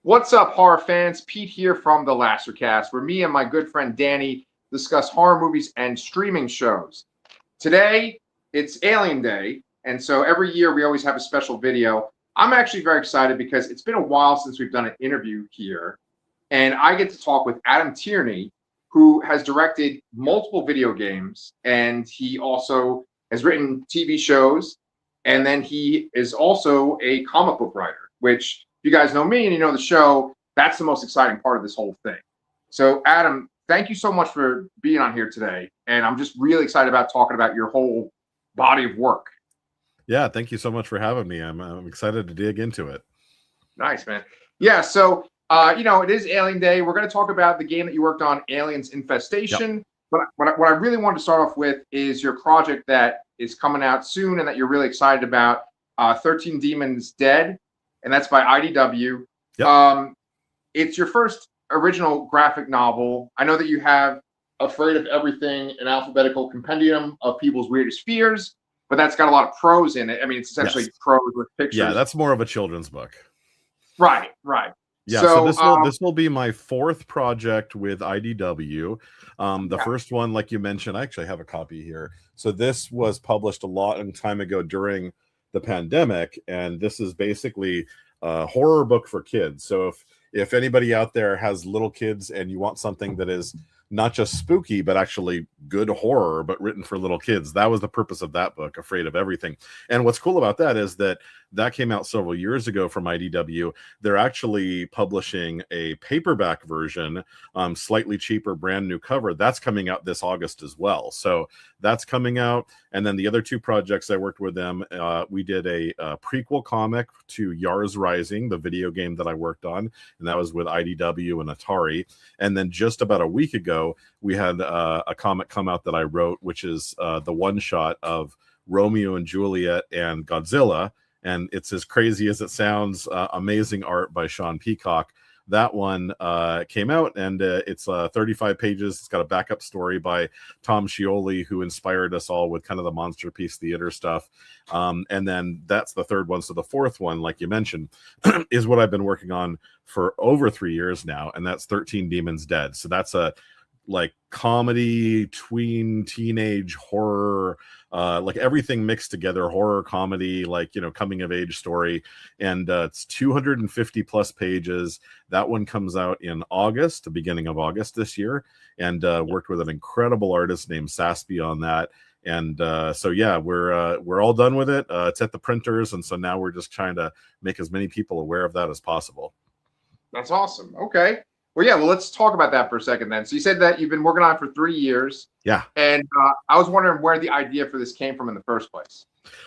What's up, horror fans? Pete here from the Lastercast, where me and my good friend Danny discuss horror movies and streaming shows. Today, it's Alien Day, and so every year we always have a special video. I'm actually very excited because it's been a while since we've done an interview here, and I get to talk with Adam Tierney, who has directed multiple video games, and he also has written TV shows, and then he is also a comic book writer, which you guys know me and you know the show, that's the most exciting part of this whole thing. So, Adam, thank you so much for being on here today. And I'm just really excited about talking about your whole body of work. Yeah, thank you so much for having me. I'm excited to dig into it. Nice, man. Yeah, so, it is Alien Day. We're going to talk about the game that you worked on, Aliens Infestation. Yep. But what I really wanted to start off with is your project that is coming out soon and that you're really excited about, 13 Demons Dead. And that's by IDW. Yep. It's your first original graphic novel. I know that you have Afraid of Everything, an alphabetical compendium of people's weirdest fears, but that's got a lot of prose in it. I mean, it's essentially prose with pictures. Yeah, that's more of a children's book. Right. Yeah, so this will be my fourth project with IDW. The first one, like you mentioned, I actually have a copy here. So this was published a long time ago during the pandemic, and this is basically a horror book for kids. So if anybody out there has little kids and you want something that is not just spooky but actually good horror but written for little kids, that was the purpose of that book, Afraid of Everything. And what's cool about that is that came out several years ago from IDW. They're actually publishing a paperback version, slightly cheaper, brand new cover. That's coming out this August as well. So that's coming out. And then the other two projects I worked with them, we did a prequel comic to Yars Rising, the video game that I worked on, and that was with IDW and Atari. And then just about a week ago, we had a comic come out that I wrote, which is the one shot of Romeo and Juliet and Godzilla. And it's as crazy as it sounds. Amazing art by Sean Peacock. That one came out, and it's 35 pages. It's got a backup story by Tom Scioli, who inspired us all with kind of the Monster Piece Theater stuff. And then that's the third one. So the fourth one, like you mentioned, is what I've been working on for over 3 years now, and that's 13 Demons Dead. So that's a comedy, tween, teenage horror, like everything mixed together, horror, comedy, coming of age story. And it's 250 plus pages. That one comes out in August, the beginning of August this year, and worked with an incredible artist named Saspy on that. And so yeah, we're all done with it. It's at the printers, and so now we're just trying to make as many people aware of that as possible. That's awesome. Okay. Well, let's talk about that for a second then. So you said that you've been working on it for 3 years. Yeah. And I was wondering where the idea for this came from in the first place.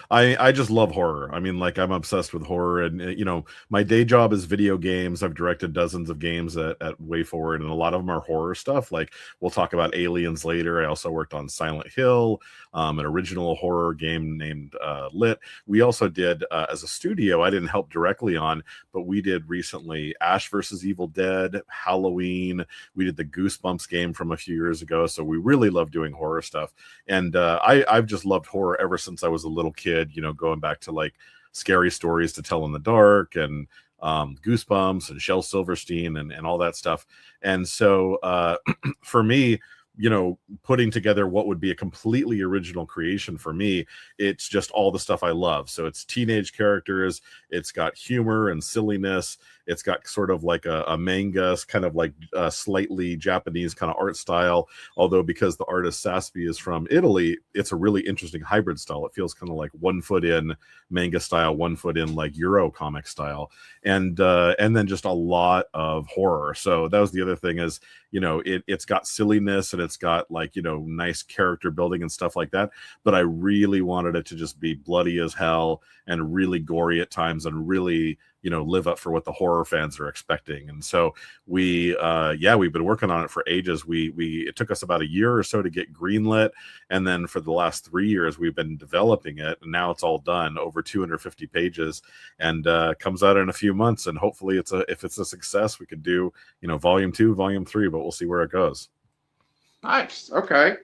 I just love horror. I mean, I'm obsessed with horror, and my day job is video games. I've directed dozens of games at WayForward, and a lot of them are horror stuff. Like, we'll talk about Aliens later. I also worked on Silent Hill, an original horror game named Lit. We also did, as a studio, I didn't help directly on, but we did recently Ash vs. Evil Dead, Halloween. We did the Goosebumps game from a few years ago. So we really love doing horror stuff. And I've just loved horror ever since I was a little kid, going back to Scary Stories to Tell in the Dark and Goosebumps and Shel Silverstein and all that stuff. And so for me, putting together what would be a completely original creation for me, it's just all the stuff I love. So it's teenage characters, it's got humor and silliness, it's got sort of like a manga, kind of like slightly Japanese kind of art style, although because the artist Saspy is from Italy, it's a really interesting hybrid style. It feels kind of like 1 foot in manga style, 1 foot in Euro comic style, and then just a lot of horror. So that was the other thing is, it's got silliness and it's got nice character building and stuff like that, but I really wanted it to just be bloody as hell and really gory at times and really live up for what the horror fans are expecting. And so we've been working on it for ages. It took us about a year or so to get greenlit, and then for the last 3 years we've been developing it, and now it's all done, over 250 pages, and comes out in a few months, and hopefully if it's a success, we could do volume 2, volume 3, but we'll see where it goes. Nice. Okay.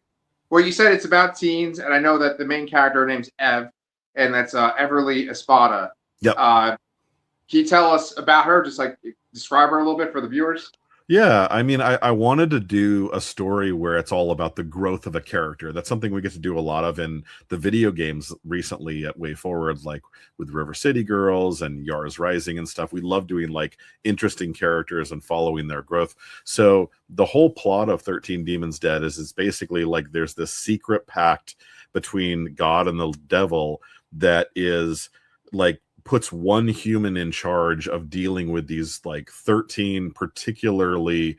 Well, you said it's about teens, and I know that the main character name's Ev, and that's Everly Espada. Yep. Can you tell us about her? Just like describe her a little bit for the viewers. Yeah, I mean, I wanted to do a story where it's all about the growth of a character. That's something we get to do a lot of in the video games recently at Way Forward, like with River City Girls and Yars Rising and stuff. We love doing like interesting characters and following their growth. So the whole plot of 13 Demons Dead is it's basically like there's this secret pact between God and the devil that is like puts one human in charge of dealing with these like 13 particularly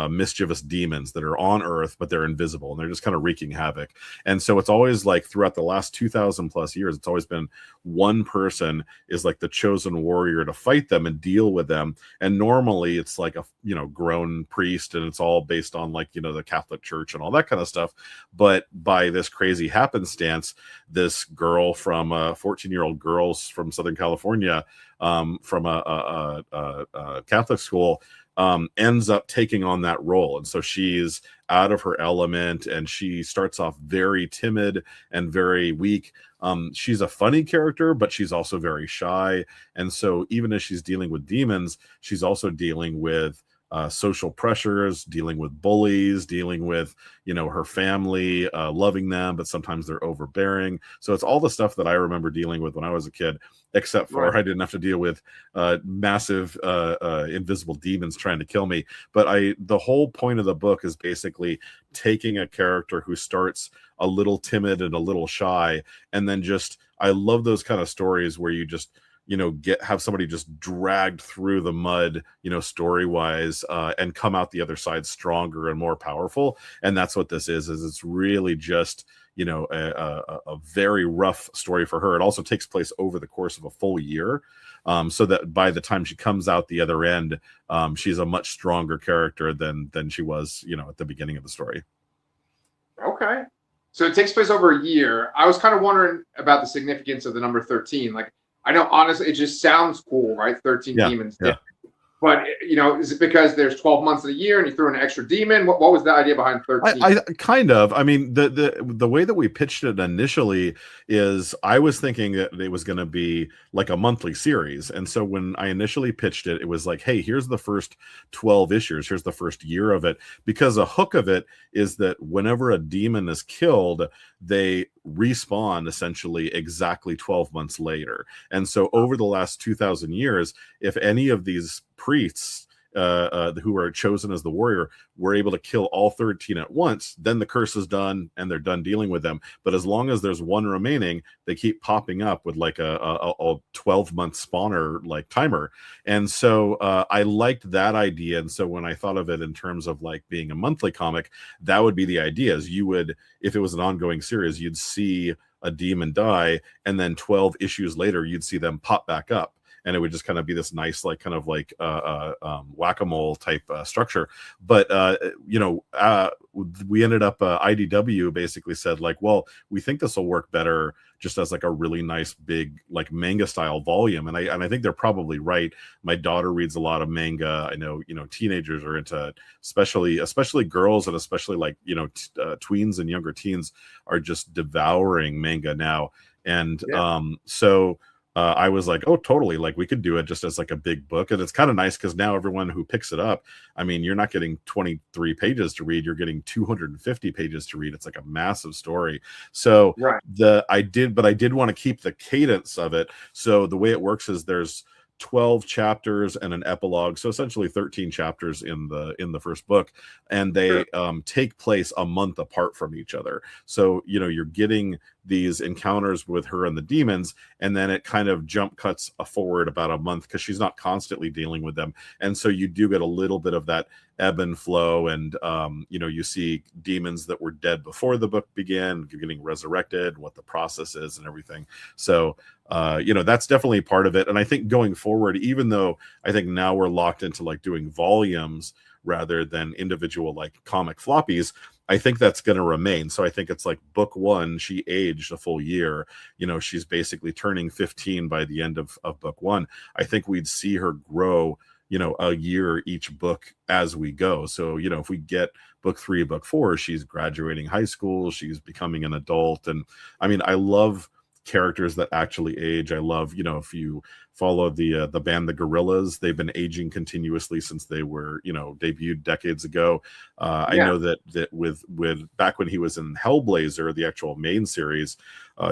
mischievous demons that are on Earth, but they're invisible and they're just kind of wreaking havoc. And so it's always like throughout the last 2,000 plus years, it's always been one person is like the chosen warrior to fight them and deal with them. And normally it's like a, you know, grown priest, and it's all based on like, you know, the Catholic Church and all that kind of stuff. But by this crazy happenstance, this girl from 14-year-old girls from Southern California, from a Catholic school, ends up taking on that role. And so she's out of her element, and she starts off very timid and very weak. She's a funny character, but she's also very shy. And so even as she's dealing with demons, she's also dealing with social pressures, dealing with bullies, dealing with, you know, her family, loving them, but sometimes they're overbearing. So it's all the stuff that I remember dealing with when I was a kid, except for I didn't have to deal with massive invisible demons trying to kill me. But the whole point of the book is basically taking a character who starts a little timid and a little shy, and then just, I love those kind of stories where you just, you know, have somebody just dragged through the mud, you know, story wise, and come out the other side stronger and more powerful. And that's what this is it's really just, you know, a very rough story for her. It also takes place over the course of a full year, so that by the time she comes out the other end, she's a much stronger character than she was, you know, at the beginning of the story. Okay, so it takes place over a year. I was kind of wondering about the significance of the number 13. Like, I know, honestly, it just sounds cool, right? 13 demons. Yeah. But, you know, is it because there's 12 months of the year and you threw an extra demon? What was the idea behind 13? I kind of. I mean, the way that we pitched it initially is I was thinking that it was going to be like a monthly series. And so when I initially pitched it, it was like, hey, here's the first 12 issues. Here's the first year of it. Because a hook of it is that whenever a demon is killed, they respawn essentially exactly 12 months later. And so over the last 2,000 years, if any of these priests who are chosen as the warrior were able to kill all 13 at once, then the curse is done and they're done dealing with them. But as long as there's one remaining, they keep popping up with like a 12-month spawner like timer. And so I liked that idea. And so when I thought of it in terms of like being a monthly comic, that would be the idea. Is you would, if it was an ongoing series, you'd see a demon die, and then 12 issues later you'd see them pop back up. And it would just kind of be this nice, like kind of like whack-a-mole type structure. But you know, we ended up IDW basically said like, well, we think this will work better just as like a really nice big like manga style volume. And I think they're probably right. My daughter reads a lot of manga. I know, you know, teenagers are into, especially girls, and especially like, you know, tweens and younger teens are just devouring manga now. And so I was like, oh, totally. Like we could do it just as like a big book. And it's kind of nice because now everyone who picks it up, I mean, you're not getting 23 pages to read. You're getting 250 pages to read. It's like a massive story. So I did want to keep the cadence of it. So the way it works is there's 12 chapters and an epilogue, so essentially 13 chapters in the first book, and they take place a month apart from each other. So, you know, you're getting these encounters with her and the demons, and then it kind of jump cuts forward about a month because she's not constantly dealing with them. And so you do get a little bit of that ebb and flow, and you know, you see demons that were dead before the book began getting resurrected, what the process is and everything. So you know, that's definitely part of it. And I think going forward, even though I think now we're locked into like doing volumes rather than individual like comic floppies, I think that's going to remain. So I think it's like book one, she aged a full year. You know, she's basically turning 15 by the end of book one. I think we'd see her grow, you know, a year each book as we go. So, you know, if we get book 3, book 4, she's graduating high school, she's becoming an adult. And I mean, I love characters that actually age. I love, if you follow the band the Gorillas, they've been aging continuously since they were, debuted decades ago. I know that with back when he was in Hellblazer, the actual main series,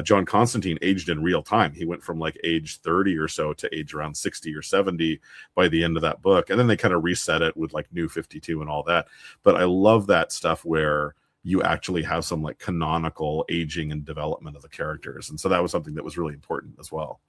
John Constantine aged in real time. He went from like age 30 or so to age around 60 or 70 by the end of that book. And then they kind of reset it with like New 52 and all that. But I love that stuff where you actually have some like canonical aging and development of the characters. And so that was something that was really important as well.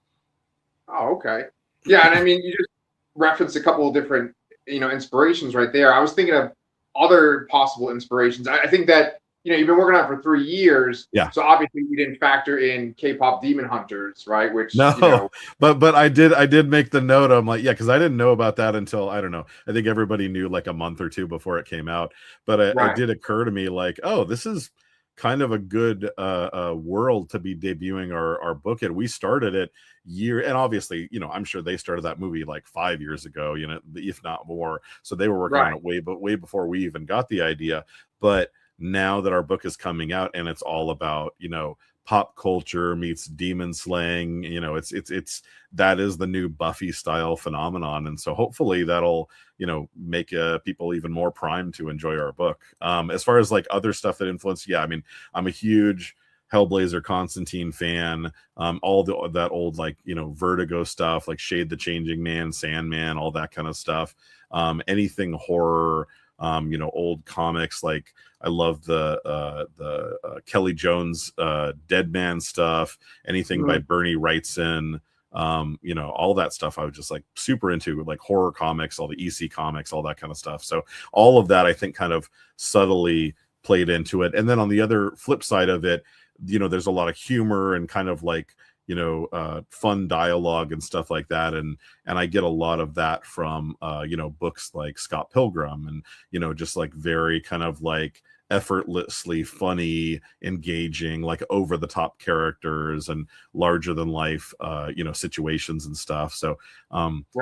Oh, okay. Yeah. And I mean, you just referenced a couple of different, inspirations right there. I was thinking of other possible inspirations. I think that, you've been working on it for 3 years. Yeah. So obviously you didn't factor in K-pop Demon Hunters, right? Which no, but I did make the note. I'm like, yeah, because I didn't know about that until, I don't know. I think everybody knew like a month or two before it came out. But it did occur to me like, oh, this is kind of a good world to be debuting our book in. We started it and obviously, I'm sure they started that movie like 5 years ago, if not more. So they were working on it way before we even got the idea. But now that our book is coming out and it's all about, pop culture meets demon slaying, it's that is the new Buffy style phenomenon. And so hopefully that'll, make people even more primed to enjoy our book. As far as like other stuff that influenced, I mean, I'm a huge Hellblazer Constantine fan. All that old like Vertigo stuff, like Shade the Changing Man, Sandman, all that kind of stuff. Anything horror, old comics. Like I love the Kelly Jones Dead Man stuff. Anything by Bernie Wrightson. All that stuff I was just like super into, like horror comics, all the EC comics, all that kind of stuff. So all of that I think kind of subtly played into it. And then on the other flip side of it, there's a lot of humor and kind of like fun dialogue and stuff like that, and I get a lot of that from books like Scott Pilgrim, and just like very kind of like effortlessly funny, engaging, like over the top characters and larger than life situations and stuff. So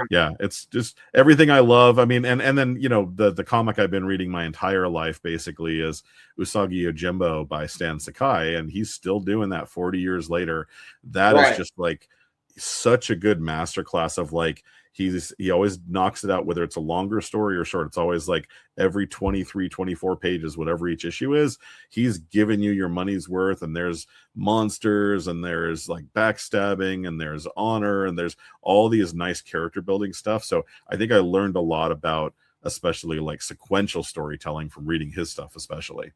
yeah, it's just everything I love. I mean, and then the comic I've been reading my entire life basically is Usagi Yojimbo by Stan Sakai, and he's still doing that 40 years later. That is just like such a good masterclass of like he always knocks it out, whether it's a longer story or short. It's always like every 23 24 pages, whatever each issue is, he's giving you your money's worth. And there's monsters and there's like backstabbing and there's honor and there's all these nice character building stuff. So I think I learned a lot about especially like sequential storytelling from reading his stuff especially.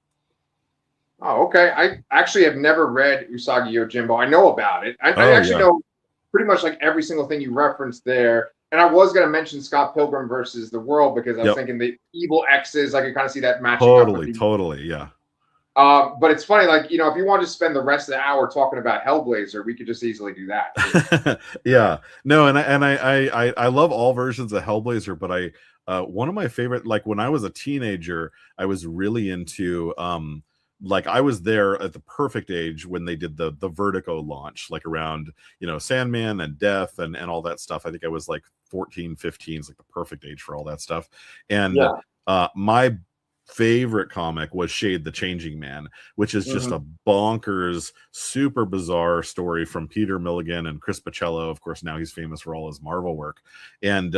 Oh, okay. I actually have never read Usagi Yojimbo. I know about it. I actually know pretty much like every single thing you referenced there. And I was going to mention Scott Pilgrim versus the World because I was thinking the evil X's. I could kind of see that matching up. Totally, yeah. But it's funny, like, if you want to spend the rest of the hour talking about Hellblazer, we could just easily do that. Yeah. No, and I love all versions of Hellblazer, but one of my favorite, like when I was a teenager, I was really into like I was there at the perfect age when they did the Vertigo launch, like around Sandman and Death and all that stuff. I think I was like 14 15 is like the perfect age for all that stuff. And my favorite comic was Shade the Changing Man, which is just a bonkers, super bizarre story from Peter Milligan and Chris Bachalo. Of course, now he's famous for all his Marvel work. And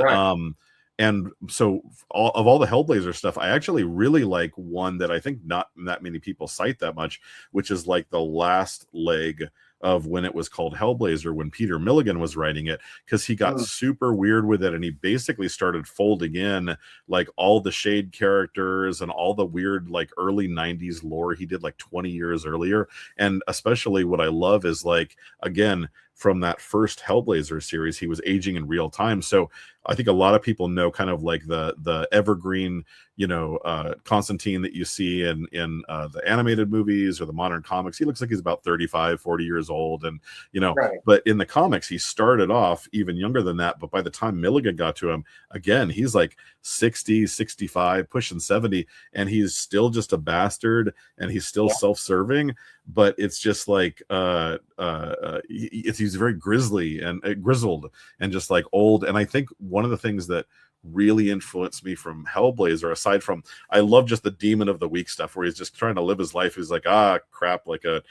so of all the Hellblazer stuff, I actually really like one that I think not that many people cite that much, which is like the last leg of when it was called Hellblazer, when Peter Milligan was writing it, because he got super weird with it. And he basically started folding in like all the Shade characters and all the weird like early 90s lore he did like 20 years earlier. And especially what I love is like, again, from that first Hellblazer series, he was aging in real time. So I think a lot of people know kind of like the evergreen, Constantine that you see in the animated movies or the modern comics. He looks like he's about 35, 40 years old. And, but in the comics, he started off even younger than that. But by the time Milligan got to him, again, he's like 60, 65, pushing 70, and he's still just a bastard and he's still self-serving. But it's just like he's very grisly and grizzled and just like old. And I think one of the things that really influenced me from Hellblazer, aside from I love just the Demon of the Week stuff where he's just trying to live his life. He's like, crap, like a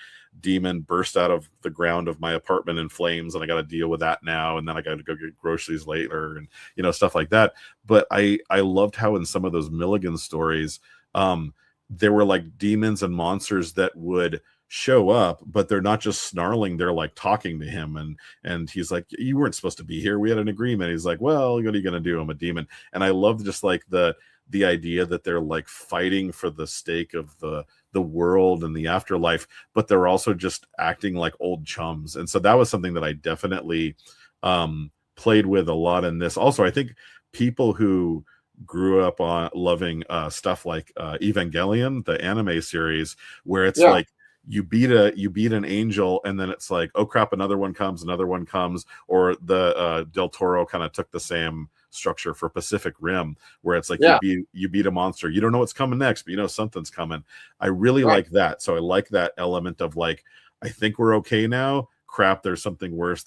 demon burst out of the ground of my apartment in flames, and I got to deal with that now, and then I got to go get groceries later, and stuff like that. But I loved how in some of those Milligan stories, there were like demons and monsters that would show up, but they're not just snarling, they're like talking to him, and he's like, you weren't supposed to be here, we had an agreement. He's like, well, what are you gonna do, I'm a demon. And I love just like the idea that they're like fighting for the stake of the world and the afterlife, but they're also just acting like old chums. And so that was something that I definitely played with a lot in this. Also, I think people who grew up on loving stuff like Evangelion, the anime series, where it's like you beat an angel, and then it's like, oh crap, another one comes, or the Del Toro kind of took the same structure for Pacific Rim, where it's like you beat a monster, you don't know what's coming next, but you know something's coming. I really like that. So I like that element of like, I think we're okay now, crap, there's something worse,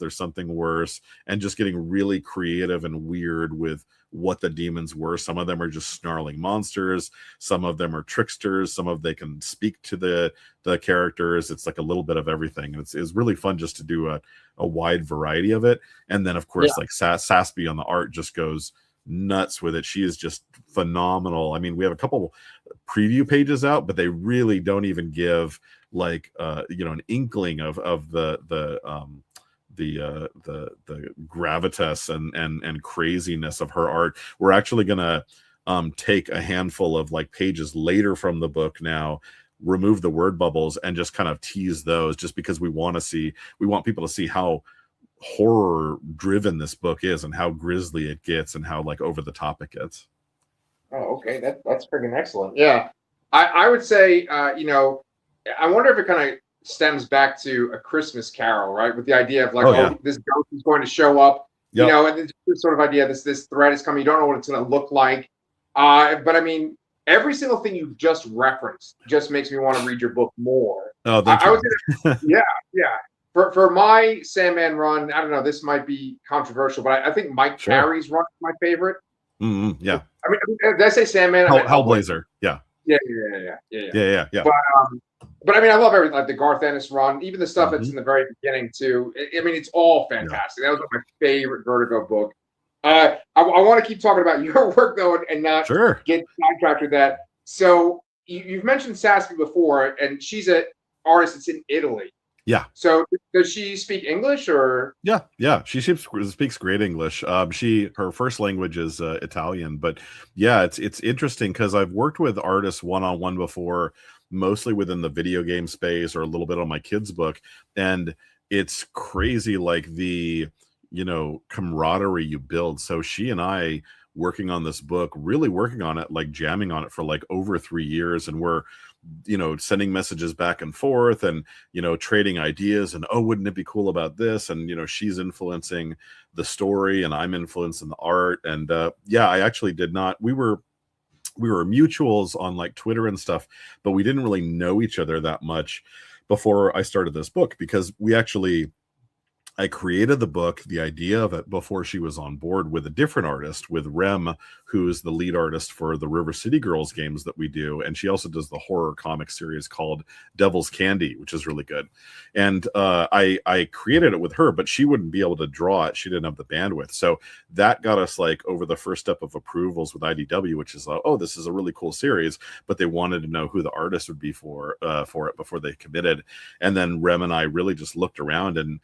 and just getting really creative and weird with what the demons were. Some of them are just snarling monsters, some of them are tricksters, some of they can speak to the characters. It's like a little bit of everything. It's really fun just to do a wide variety of it. And then of course like Saspy on the art just goes nuts with it. She is just phenomenal. I mean, we have a couple preview pages out, but they really don't even give like an inkling of the gravitas and craziness of her art. We're actually gonna take a handful of like pages later from the book now, remove the word bubbles, and just kind of tease those, just because we want people to see how horror driven this book is and how grisly it gets and how like over the top it gets. Oh, okay, that's freaking excellent. Yeah, I would say I wonder if it kind of stems back to A Christmas Carol, right? With the idea of like, this ghost is going to show up, and this sort of idea, this threat is coming. You don't know what it's going to look like. But I mean, every single thing you just referenced just makes me want to read your book more. Oh, thank you. I would say, yeah. For my Sandman run, I don't know, this might be controversial, but I think Mike Carey's run is my favorite. Yeah. I mean, did I say Sandman? Hellblazer. Yeah. Yeah. But I mean, I love everything, like the Garth Ennis run, even the stuff that's in the very beginning too. I mean, it's all fantastic. That was my favorite Vertigo book. I want to keep talking about your work though, and not get sidetracked with that. So you've mentioned Saspy before, and she's an artist that's in Italy. Yeah. So does she speak English or? Yeah. She speaks great English. Her first language is Italian, but yeah, it's interesting because I've worked with artists one-on-one before, mostly within the video game space or a little bit on my kids' book, and it's crazy like the camaraderie you build. So she and I working on this book, really working on it, like jamming on it for like over 3 years, and we're sending messages back and forth and trading ideas, and wouldn't it be cool about this, and she's influencing the story and I'm influencing the art. And I actually did not, we were mutuals on like Twitter and stuff, but we didn't really know each other that much before I started this book, because I created the book, the idea of it, before she was on board with a different artist, with Rem, who's the lead artist for the River City Girls games that we do. And she also does the horror comic series called Devil's Candy, which is really good. And I created it with her, but she wouldn't be able to draw it. She didn't have the bandwidth. So that got us like over the first step of approvals with IDW, which is, this is a really cool series, but they wanted to know who the artist would be for it before they committed. And then Rem and I really just looked around and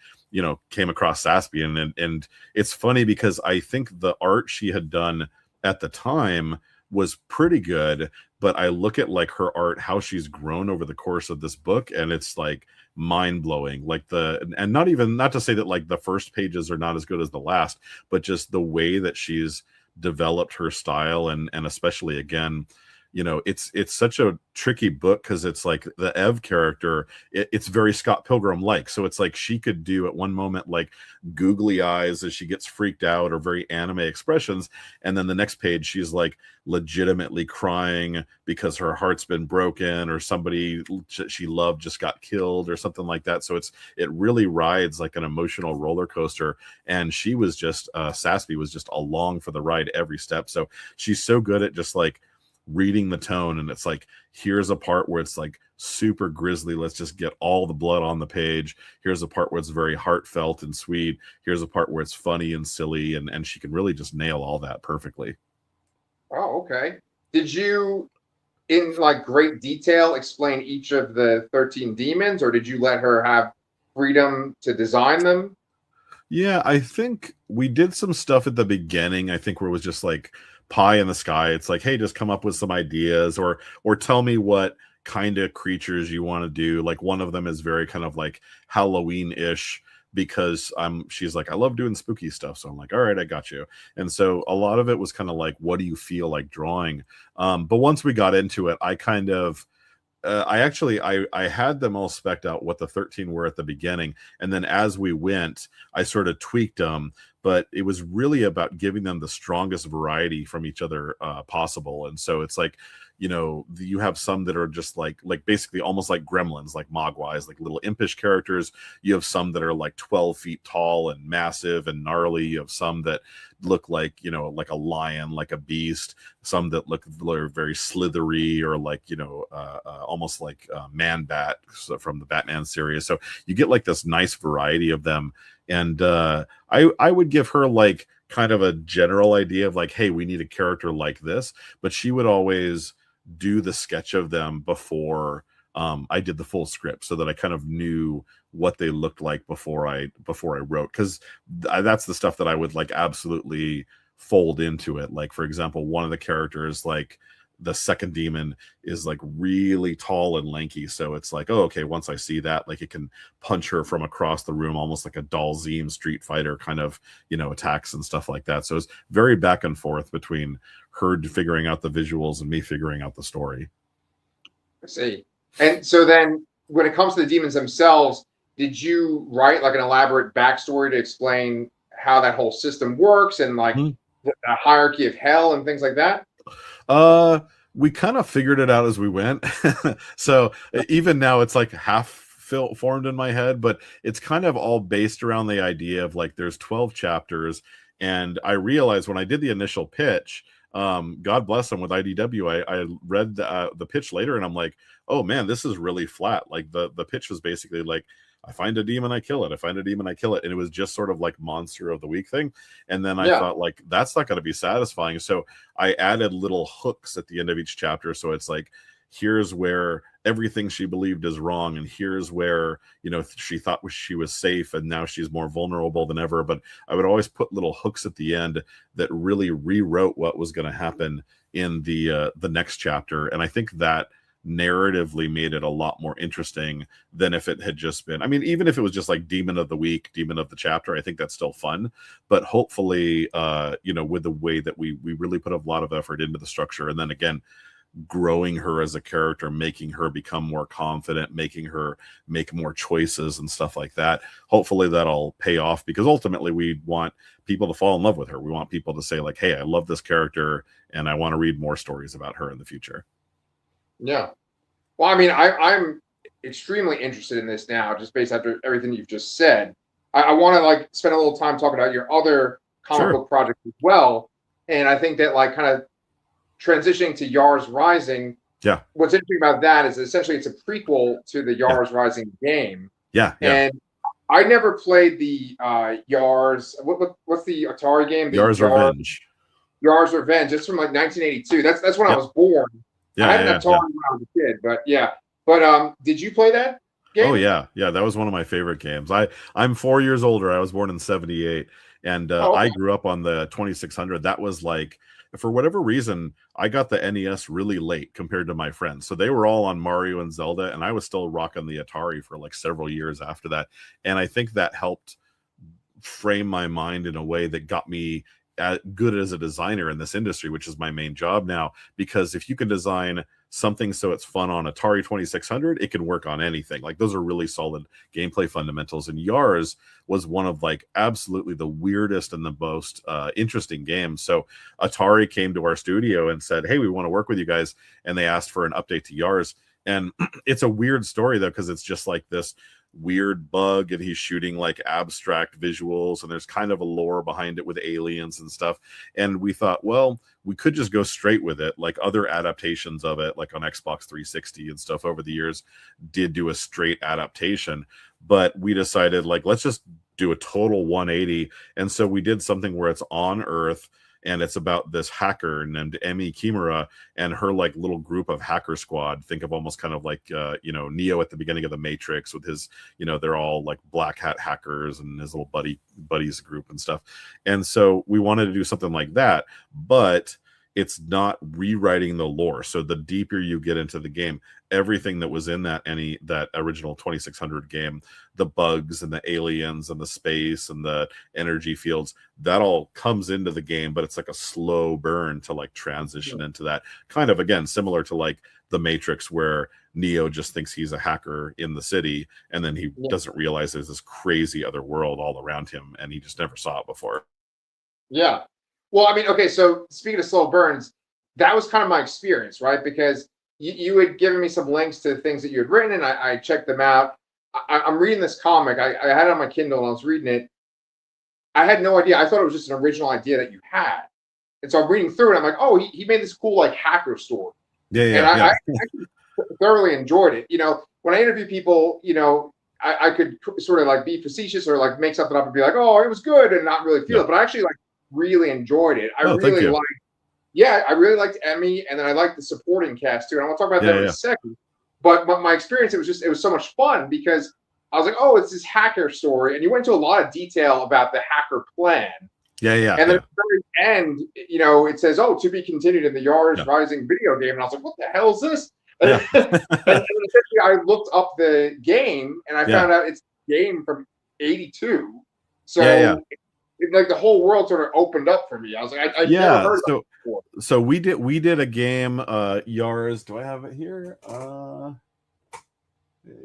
came across Saspy, and it's funny because I think the art she had done at the time was pretty good, but I look at like her art, how she's grown over the course of this book, and it's like mind-blowing. Like not to say that like the first pages are not as good as the last, but just the way that she's developed her style, and especially again you know, it's such a tricky book because it's like the Ev character, it's very Scott Pilgrim like. So it's like she could do at one moment like googly eyes as she gets freaked out or very anime expressions, and then the next page she's like legitimately crying because her heart's been broken or somebody she loved just got killed or something like that. So it really rides like an emotional roller coaster, and she was just Sassby was just along for the ride every step. So she's so good at just like reading the tone, and it's like, here's a part where it's like super grisly, let's just get all the blood on the page. Here's a part where it's very heartfelt and sweet. Here's a part where it's funny and silly, and she can really just nail all that perfectly. Oh, okay. Did you, in like great detail, explain each of the 13 demons, or did you let her have freedom to design them? Yeah, I think we did some stuff at the beginning, I think, where it was just like pie in the sky. It's like, hey, just come up with some ideas, or tell me what kind of creatures you want to do. Like one of them is very kind of like Halloween-ish, because she's like, I love doing spooky stuff. So I'm like, all right, I got you. And so a lot of it was kind of like, what do you feel like drawing? But once we got into it, I kind of I had them all spec'd out what the 13 were at the beginning, and then as we went, I sort of tweaked them. But it was really about giving them the strongest variety from each other possible. And so it's like, you know, you have some that are just like basically almost like gremlins, like mogwais, like little impish characters. You have some that are like 12 feet tall and massive and gnarly. You have some that look like, you know, like a lion, like a beast. Some that look very slithery, or like, you know, almost like Man Bat from the Batman series. So you get like this nice variety of them. And I would give her like kind of a general idea of like, hey, we need a character like this, but she would always do the sketch of them before I did the full script, so that I kind of knew what they looked like before I wrote, because that's the stuff that I would like absolutely fold into it. Like, for example, one of the characters, like the second demon, is like really tall and lanky, so it's like, oh, okay, once I see that, like it can punch her from across the room, almost like a Dalzim Street Fighter kind of, you know, attacks and stuff like that. So it's very back and forth between her figuring out the visuals and me figuring out the story. I see. And so then when it comes to the demons themselves, did you write like an elaborate backstory to explain how that whole system works, and like the hierarchy of hell and things like that? We kind of figured it out as we went. So even now it's like half formed in my head, but it's kind of all based around the idea of like, there's 12 chapters. And I realized when I did the initial pitch, God bless them with IDW, I read the pitch later, and I'm like, oh man, this is really flat. Like the pitch was basically like, I find a demon, I kill it. I find a demon, I kill it. And it was just sort of like monster of the week thing. And then I thought, like, that's not going to be satisfying. So I added little hooks at the end of each chapter. So it's like, here's where everything she believed is wrong, and here's where, you know, she thought she was safe, and now she's more vulnerable than ever. But I would always put little hooks at the end that really rewrote what was going to happen in the next chapter. And I think that narratively made it a lot more interesting than if it had just been, I mean, even if it was just like demon of the week, demon of the chapter, I think that's still fun. But hopefully, you know, with the way that we really put a lot of effort into the structure, and then again, growing her as a character, making her become more confident, making her make more choices and stuff like that. Hopefully that'll pay off, because ultimately we want people to fall in love with her. We want people to say like, hey, I love this character and I want to read more stories about her in the future. Yeah. Well, I mean, I'm extremely interested in this now, just based after everything you've just said. I want to like spend a little time talking about your other comic book projects as well. And I think that like kind of transitioning to Yars Rising. Yeah. What's interesting about that is essentially it's a prequel to the Yars Rising game. Yeah. And I never played the Yars. What's the Atari game? Yars Revenge. Yars Revenge. It's from like 1982. That's when I was born. I had an Atari when I was a kid, but yeah. But did you play that game? Oh yeah, that was one of my favorite games. I'm 4 years older. I was born in '78, and I grew up on the 2600. That was like, for whatever reason, I got the NES really late compared to my friends. So they were all on Mario and Zelda, and I was still rocking the Atari for like several years after that. And I think that helped frame my mind in a way that got me good as a designer in this industry, which is my main job now, because if you can design something so it's fun on Atari 2600, it can work on anything. Like, those are really solid gameplay fundamentals, and Yars was one of like absolutely the weirdest and the most interesting games. So Atari came to our studio and said, hey, we want to work with you guys, and they asked for an update to Yars. And it's a weird story though, because it's just like this weird bug, and he's shooting like abstract visuals, and there's kind of a lore behind it with aliens and stuff. And we thought, well, we could just go straight with it, like other adaptations of it, like on Xbox 360 and stuff over the years did do a straight adaptation. But we decided, like, let's just do a total 180. And so we did something where it's on Earth, and it's about this hacker named Emi Kimura and her like little group of hacker squad. Think of almost kind of like Neo at the beginning of the Matrix with his, they're all like black hat hackers and his little buddies group and stuff. And so we wanted to do something like that, but it's not rewriting the lore. So the deeper you get into the game, everything that was in that original 2600 game, the bugs and the aliens and the space and the energy fields, that all comes into the game, but it's like a slow burn to like transition into that. Kind of, again, similar to like the Matrix, where Neo just thinks he's a hacker in the city, and then he doesn't realize there's this crazy other world all around him, and he just never saw it before. Yeah. Well, I mean, okay, so speaking of slow burns, that was kind of my experience, right? Because you had given me some links to things that you had written, and I checked them out. I'm reading this comic. I had it on my Kindle, and I was reading it. I had no idea. I thought it was just an original idea that you had. And so I'm reading through it. I'm like, oh, he made this cool, like, hacker story. And I actually thoroughly enjoyed it. When I interview people, I could sort of, like, be facetious or, like, make something up and be like, oh, it was good, and not really feel it. But I actually, like, really enjoyed it. I really liked Emmy, and then I liked the supporting cast too. And I want to talk about that in a second. But my experience, it was so much fun because I was like, oh, it's this hacker story, and you went into a lot of detail about the hacker plan. And then at the very end, it says, oh, to be continued in the Yars Rising video game, and I was like, what the hell is this? And essentially, I looked up the game, and I found out it's a game from '82. So. Like the whole world sort of opened up for me. I was like, I never heard of it before. So we did a game, Yars. Do I have it here?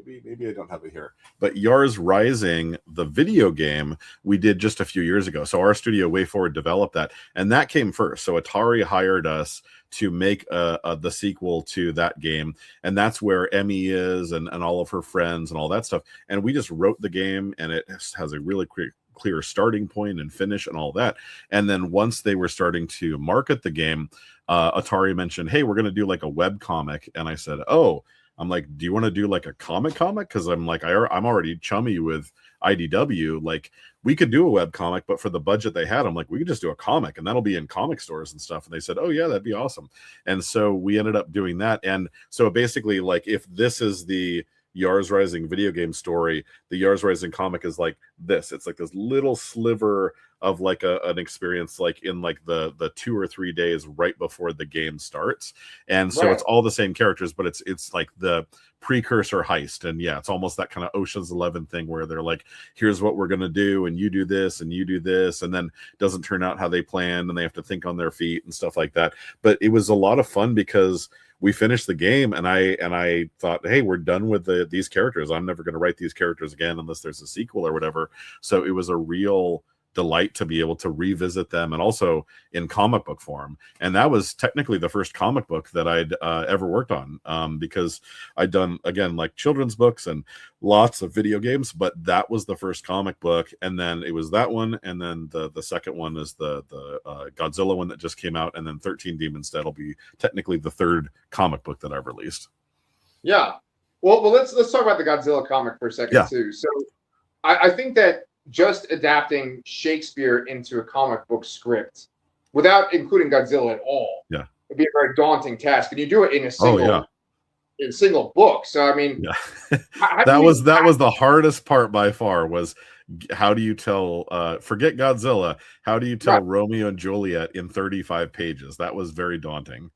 Maybe I don't have it here. But Yars Rising, the video game, we did just a few years ago. So our studio, Way Forward, developed that, and that came first. So Atari hired us to make the sequel to that game, and that's where Emmy is, and all of her friends and all that stuff. And we just wrote the game, and it has a really clear starting point and finish and all that. And then once they were starting to market the game, Atari mentioned, hey, we're going to do like a web comic. And I said, oh, I'm like, do you want to do like a comic? Because I'm like, I'm already chummy with IDW. Like, we could do a web comic, but for the budget they had, I'm like, we could just do a comic, and that'll be in comic stores and stuff. And they said, oh yeah, that'd be awesome. And so we ended up doing that. And so basically, like, if this is the Yars Rising video game story, the Yars Rising comic is like this. It's like this little sliver of like an experience, like in like the 2 or 3 days right before the game starts. And so it's all the same characters, but it's like the precursor heist. And it's almost that kind of Ocean's 11 thing where they're like, here's what we're gonna do, and you do this and you do this, and then it doesn't turn out how they planned, and they have to think on their feet and stuff like that. But it was a lot of fun because we finished the game, and I thought, hey, we're done with these characters. I'm never going to write these characters again unless there's a sequel or whatever. So it was a real delight to be able to revisit them, and also in comic book form. And that was technically the first comic book that I'd ever worked on, because I'd done, again, like children's books and lots of video games, but that was the first comic book. And then it was that one, and then the second one is the Godzilla one that just came out, and then 13 Demons. That'll be technically the third comic book that I've released. Well, let's talk about the Godzilla comic for a second too. So I think that just adapting Shakespeare into a comic book script without including Godzilla at all would be a very daunting task. And you do it in a single book. So I mean, that was the hardest part by far, was how do you tell forget Godzilla, how do you tell Romeo and Juliet in 35 pages? That was very daunting.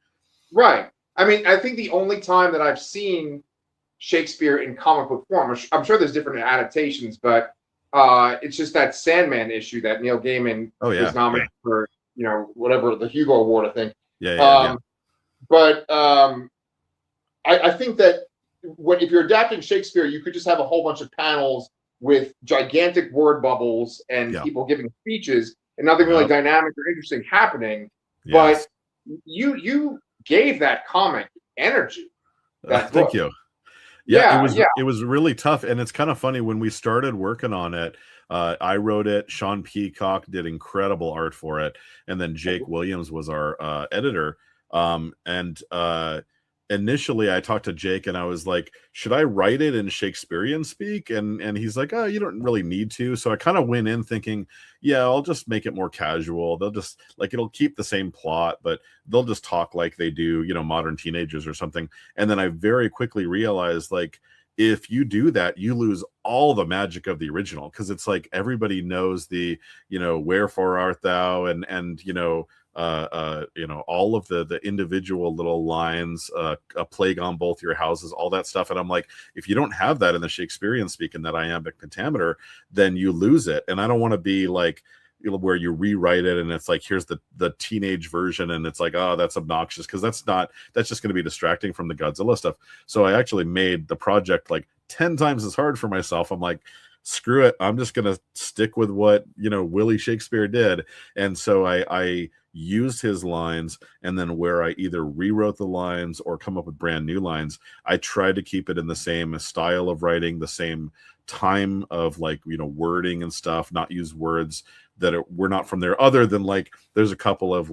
Right. I mean, I think the only time that I've seen Shakespeare in comic book form, I'm sure there's different adaptations, but it's just that Sandman issue that Neil Gaiman was nominated for whatever, the Hugo Award, I think. Yeah. But I think that if you're adapting Shakespeare, you could just have a whole bunch of panels with gigantic word bubbles and people giving speeches and nothing really dynamic or interesting happening. Yes. But you gave that comic energy. Thank you. Yeah, it was really tough, and it's kind of funny when we started working on it. I wrote it. Sean Peacock did incredible art for it, and then Jake Williams was our editor. Initially, I talked to Jake, and I was like, "Should I write it in Shakespearean speak?" And he's like, "Oh, you don't really need to." So I kind of went in thinking, "Yeah, I'll just make it more casual. They'll just it'll keep the same plot, but they'll just talk like they do, modern teenagers or something." And then I very quickly realized, if you do that, you lose all the magic of the original, because it's like everybody knows the, wherefore art thou, and all of the individual little lines, a plague on both your houses, all that stuff. And I'm like, if you don't have that in the Shakespearean speak in that iambic pentameter, then you lose it. And I don't want to be like, where you rewrite it and it's like, here's the teenage version, and it's like, oh, that's obnoxious, because that's just going to be distracting from the Godzilla stuff. So I actually made the project 10 times as hard for myself. I'm like, screw it, I'm just going to stick with what Willie Shakespeare did. And so I used his lines, and then where I either rewrote the lines or come up with brand new lines, I tried to keep it in the same style of writing, the same time of wording and stuff, not use words that were not from there, other than there's a couple of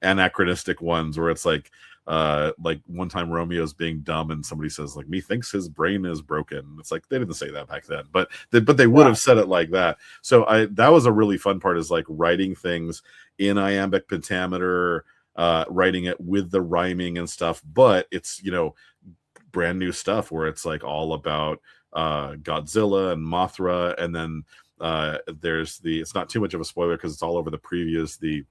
anachronistic ones where it's like one time Romeo's being dumb and somebody says methinks his brain is broken. It's like, they didn't say that back then, but they would have said it like that. So that was a really fun part, is writing things in iambic pentameter, writing it with the rhyming and stuff, but it's brand new stuff where it's all about Godzilla and Mothra, and then there's it's not too much of a spoiler because it's all over the previews, the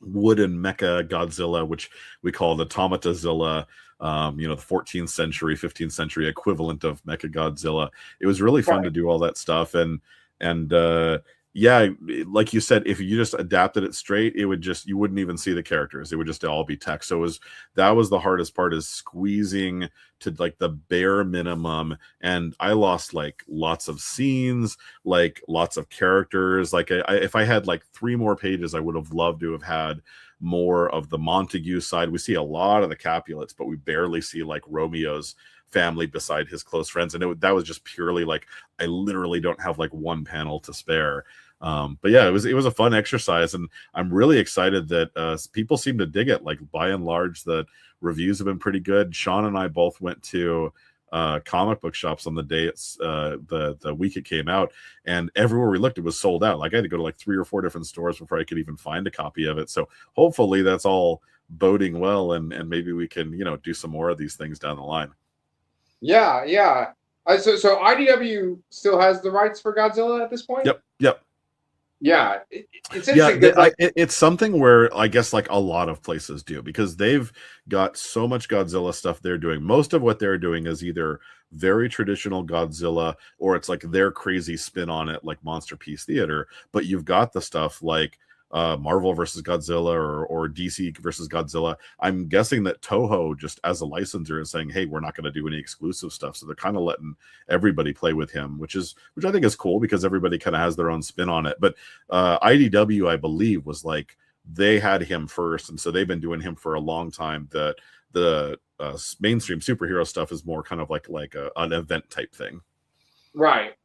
wooden mecha Godzilla, which we call the Automatazilla, the 14th century, 15th century equivalent of Mecha Godzilla. It was really fun to do all that stuff, and yeah, like you said, if you just adapted it straight, it would you wouldn't even see the characters. It would just all be text. So that was the hardest part, is squeezing to the bare minimum. And I lost lots of scenes, lots of characters. If I had 3 more pages, I would have loved to have had more of the Montague side. We see a lot of the Capulets, but we barely see Romeo's family beside his close friends, and that was just purely I literally don't have one panel to spare. But yeah, it was a fun exercise, and I'm really excited that people seem to dig it. By and large, the reviews have been pretty good. Sean and I both went to comic book shops on the day it's the week it came out, and everywhere we looked, it was sold out. I had to go to 3 or 4 different stores before I could even find a copy of it. So hopefully that's all boding well, and maybe we can do some more of these things down the line. Yeah. So IDW still has the rights for Godzilla at this point? Yep. Yeah, it's interesting. It's something where I guess a lot of places do, because they've got so much Godzilla stuff they're doing. Most of what they're doing is either very traditional Godzilla, or it's their crazy spin on it, like Monster Piece Theater. But you've got the stuff Marvel versus Godzilla, or DC versus Godzilla. I'm guessing that Toho, just as a licensor, is saying, hey, we're not going to do any exclusive stuff. So they're kind of letting everybody play with him, which I think is cool, because everybody kind of has their own spin on it. But IDW, I believe, was they had him first, and so they've been doing him for a long time. The mainstream superhero stuff is more kind of an event type thing. Right.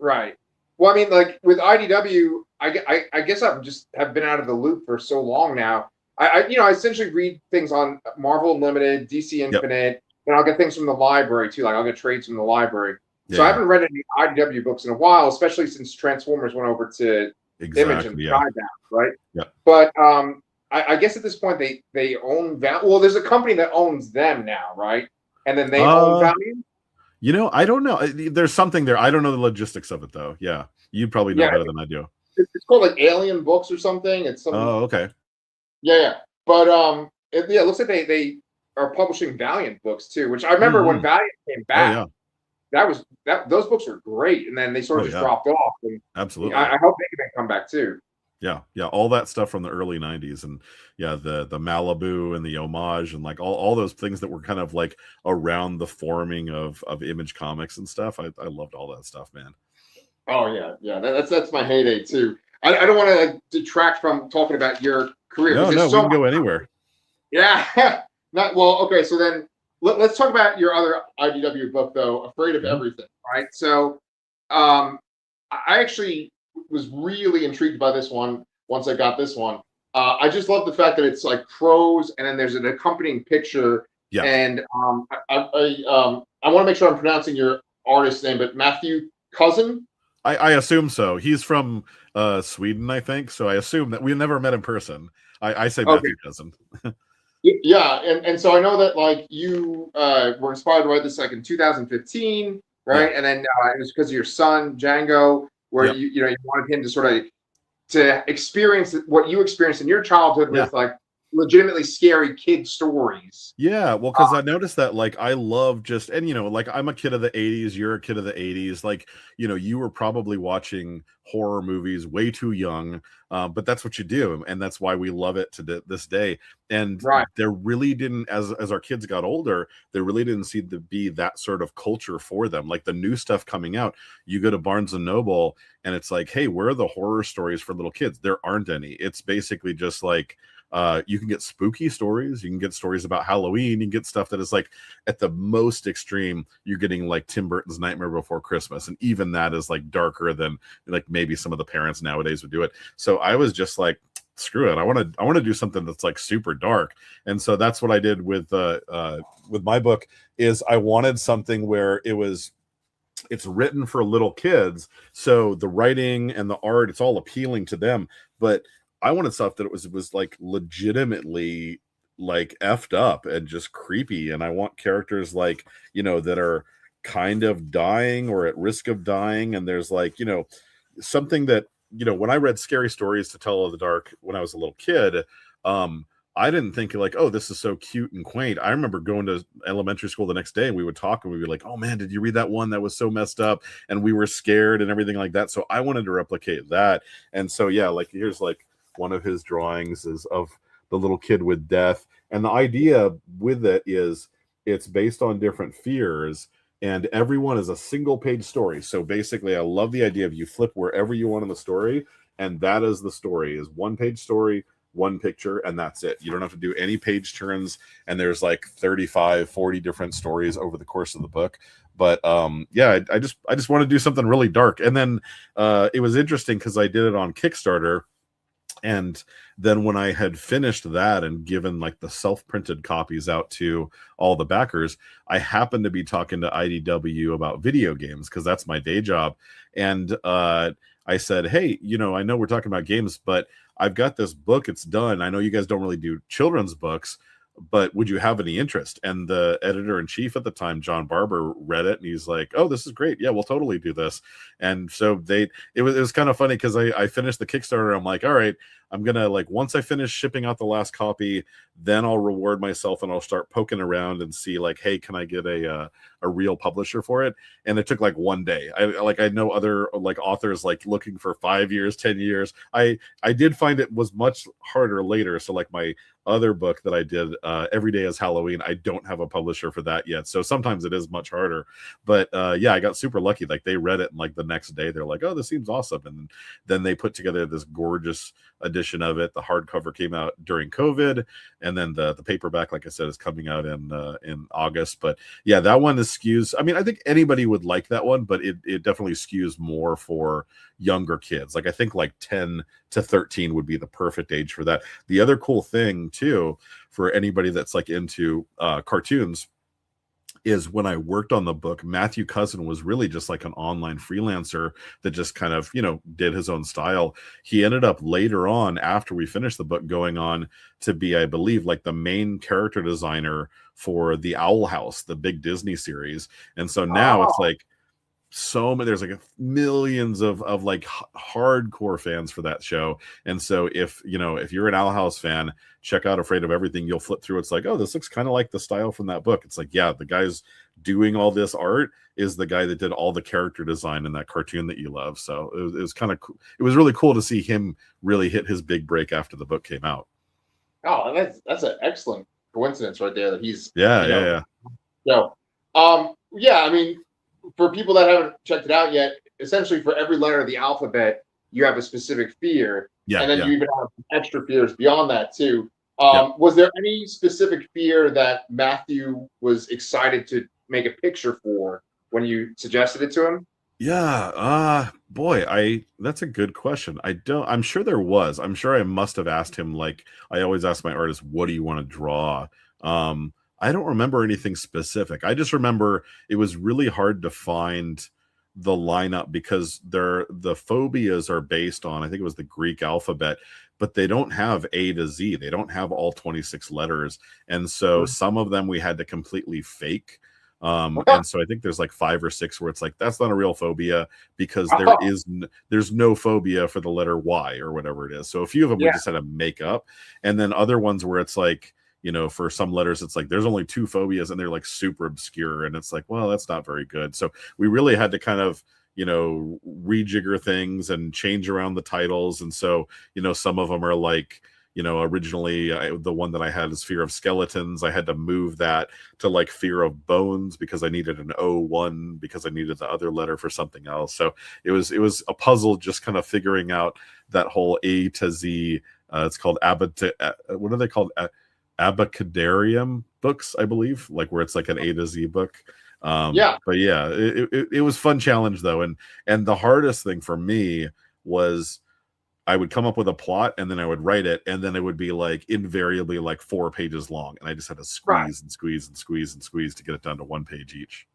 Well, I mean, with IDW, I guess have been out of the loop for so long now. I essentially read things on Marvel Unlimited, DC Infinite, and I'll get things from the library too. I'll get trades from the library. So I haven't read any IDW books in a while, especially since Transformers went over to Image and Skybound, right? Yeah. But I guess at this point they own well, there's a company that owns them now, right? And then they own Valiant. I don't know. There's something there. I don't know the logistics of it, though. Yeah, you probably know better than I do. It's called Alien Books or something. It's something. Oh, okay. Yeah. But it looks like they are publishing Valiant books too, which I remember when Valiant came back. Those books were great, and then they sort of just dropped off. And absolutely. I hope they can come back too. Yeah, all that stuff from the early 90s. And yeah, the Malibu and the homage and like all those things that were kind of like around the forming of Image Comics and stuff. I loved all that stuff, man. Oh yeah. That's my heyday too. I don't want to like detract from talking about your career. No, we can go anywhere. Yeah. Not well. Okay, so then let's talk about your other IDW book, though, Afraid of Everything. Right. So, I actually was really intrigued by this one once I got this one. I just love the fact that it's like prose and then there's an accompanying picture. Yeah. And I want to make sure I'm pronouncing your artist's name, but Matthew Cousin. I assume so. He's from Sweden, I think. So I assume that we never met in person. I say Matthew Cousin. Yeah, and so I know that like you were inspired to write this like in 2015, right? Yeah. And then it was because of your son Django, where you wanted him to sort of to experience what you experienced in your childhood with like legitimately scary kid stories. Yeah, well, because I noticed that like I love just and like I'm a kid of the 80s, you're a kid of the 80s, like you were probably watching horror movies way too young, but that's what you do, and that's why we love it to this day. And there really didn't, as our kids got older, there really didn't seem to be that sort of culture for them. Like the new stuff coming out, you go to Barnes and Noble and it's like, hey, where are the horror stories for little kids? There aren't any. It's basically just like you can get spooky stories, you can get stories about Halloween, you can get stuff that is like at the most extreme, you're getting like Tim Burton's Nightmare Before Christmas, and even that is like darker than like maybe some of the parents nowadays would do it. So I was just like, screw it, I want to do something that's like super dark. And so that's what I did with my book. Is I wanted something where it's written for little kids, so the writing and the art, it's all appealing to them, but I wanted stuff that was like legitimately like effed up and just creepy. And I want characters like, that are kind of dying or at risk of dying. And there's like, something that, when I read Scary Stories to Tell in the Dark when I was a little kid, I didn't think like, oh, this is so cute and quaint. I remember going to elementary school the next day and we would talk and we'd be like, oh man, did you read that one? That was so messed up. And we were scared and everything like that. So I wanted to replicate that. And so, yeah, like here's like, one of his drawings is of the little kid with death. And the idea with it is it's based on different fears, and everyone is a single page story. So basically, I love the idea of you flip wherever you want in the story, and that is the story, is one page story, one picture, and that's it. You don't have to do any page turns, and there's like 35, 40 different stories over the course of the book. But yeah, I just want to do something really dark. And then it was interesting because I did it on Kickstarter. And then when I had finished that and given like the self-printed copies out to all the backers, I happened to be talking to IDW about video games because that's my day job. And I said, hey, I know we're talking about games, but I've got this book. It's done. I know you guys don't really do children's books, but would you have any interest? And the editor-in-chief at the time, John Barber, read it and he's like, oh, this is great. Yeah, we'll totally do this. And so it was kind of funny because I finished the Kickstarter. I'm like, all right, I'm gonna like once I finish shipping out the last copy, then I'll reward myself and I'll start poking around and see like, hey, can I get a real publisher for it? And it took like one day. I know other like authors like looking for 5 years, 10 years. I did find it was much harder later. So like my other book that I did, Every Day is Halloween, I don't have a publisher for that yet. So sometimes it is much harder. But yeah, I got super lucky. Like they read it and like the next day they're like, oh, this seems awesome. And then they put together this gorgeous edition of it. The hardcover came out during COVID, and then the paperback, like I said, is coming out in August. But yeah, that one is skews. I mean, I think anybody would like that one, but it definitely skews more for younger kids. Like I think like 10 to 13 would be the perfect age for that. The other cool thing too, for anybody that's like into cartoons, is when I worked on the book, Matthew Cousin was really just like an online freelancer that just kind of, did his own style. He ended up later on, after we finished the book, going on to be, I believe, like the main character designer for the Owl House, the big Disney series. And so now it's like, so many, there's like millions of like hardcore fans for that show. And so if you're an Owl House fan, check out Afraid of Everything. You'll flip through, it's like, oh, this looks kind of like the style from that book. It's like, yeah, the guy's doing all this art is the guy that did all the character design in that cartoon that you love. So it was kind of cool. It was really cool to see him really hit his big break after the book came out. Oh, that's an excellent coincidence right there that he's yeah. So yeah, I mean, for people that haven't checked it out yet, essentially for every letter of the alphabet, you have a specific fear. Yeah. And then you even have extra fears beyond that too. Yeah. Was there any specific fear that Matthew was excited to make a picture for when you suggested it to him? Yeah, boy, that's a good question. I'm sure there was. I'm sure I must have asked him, like I always ask my artists, what do you want to draw? I don't remember anything specific. I just remember it was really hard to find the lineup because the phobias are based on, I think it was the Greek alphabet, but they don't have A to Z. They don't have all 26 letters. And so some of them we had to completely fake. And so I think there's like 5 or 6 where it's like, that's not a real phobia because there's no phobia for the letter Y or whatever it is. So a few of them we just had to make up. And then other ones where it's like, for some letters, it's like there's only 2 phobias and they're like super obscure. And it's like, well, that's not very good. So we really had to kind of, rejigger things and change around the titles. And so, some of them are like, originally the one that I had is Fear of Skeletons. I had to move that to like Fear of Bones because I needed an O1 because I needed the other letter for something else. So it was a puzzle just kind of figuring out that whole A to Z. It's called what are they called? Abacadarium books, I believe, like where it's like an A to Z book. But yeah, it was fun challenge though. And the hardest thing for me was I would come up with a plot and then I would write it and then it would be like invariably like 4 pages long. And I just had to squeeze and squeeze and squeeze and squeeze to get it down to 1 page each.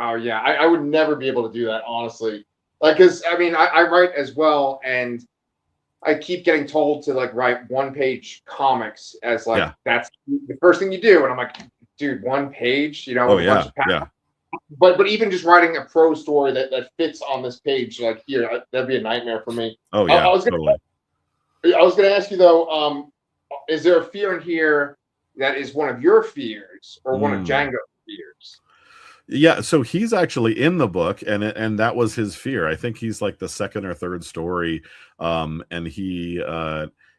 Oh yeah. I would never be able to do that, honestly. Like, cause I mean, I write as well. And I keep getting told to like write 1-page comics as like, that's the first thing you do. And I'm like, dude, 1 page, Oh yeah. Yeah. But even just writing a prose story that fits on this page, like here, that'd be a nightmare for me. Oh yeah, I was gonna ask you though, is there a fear in here that is one of your fears or one of Django's fears? Yeah, so he's actually in the book, and that was his fear. I think he's like the 2nd or 3rd story, and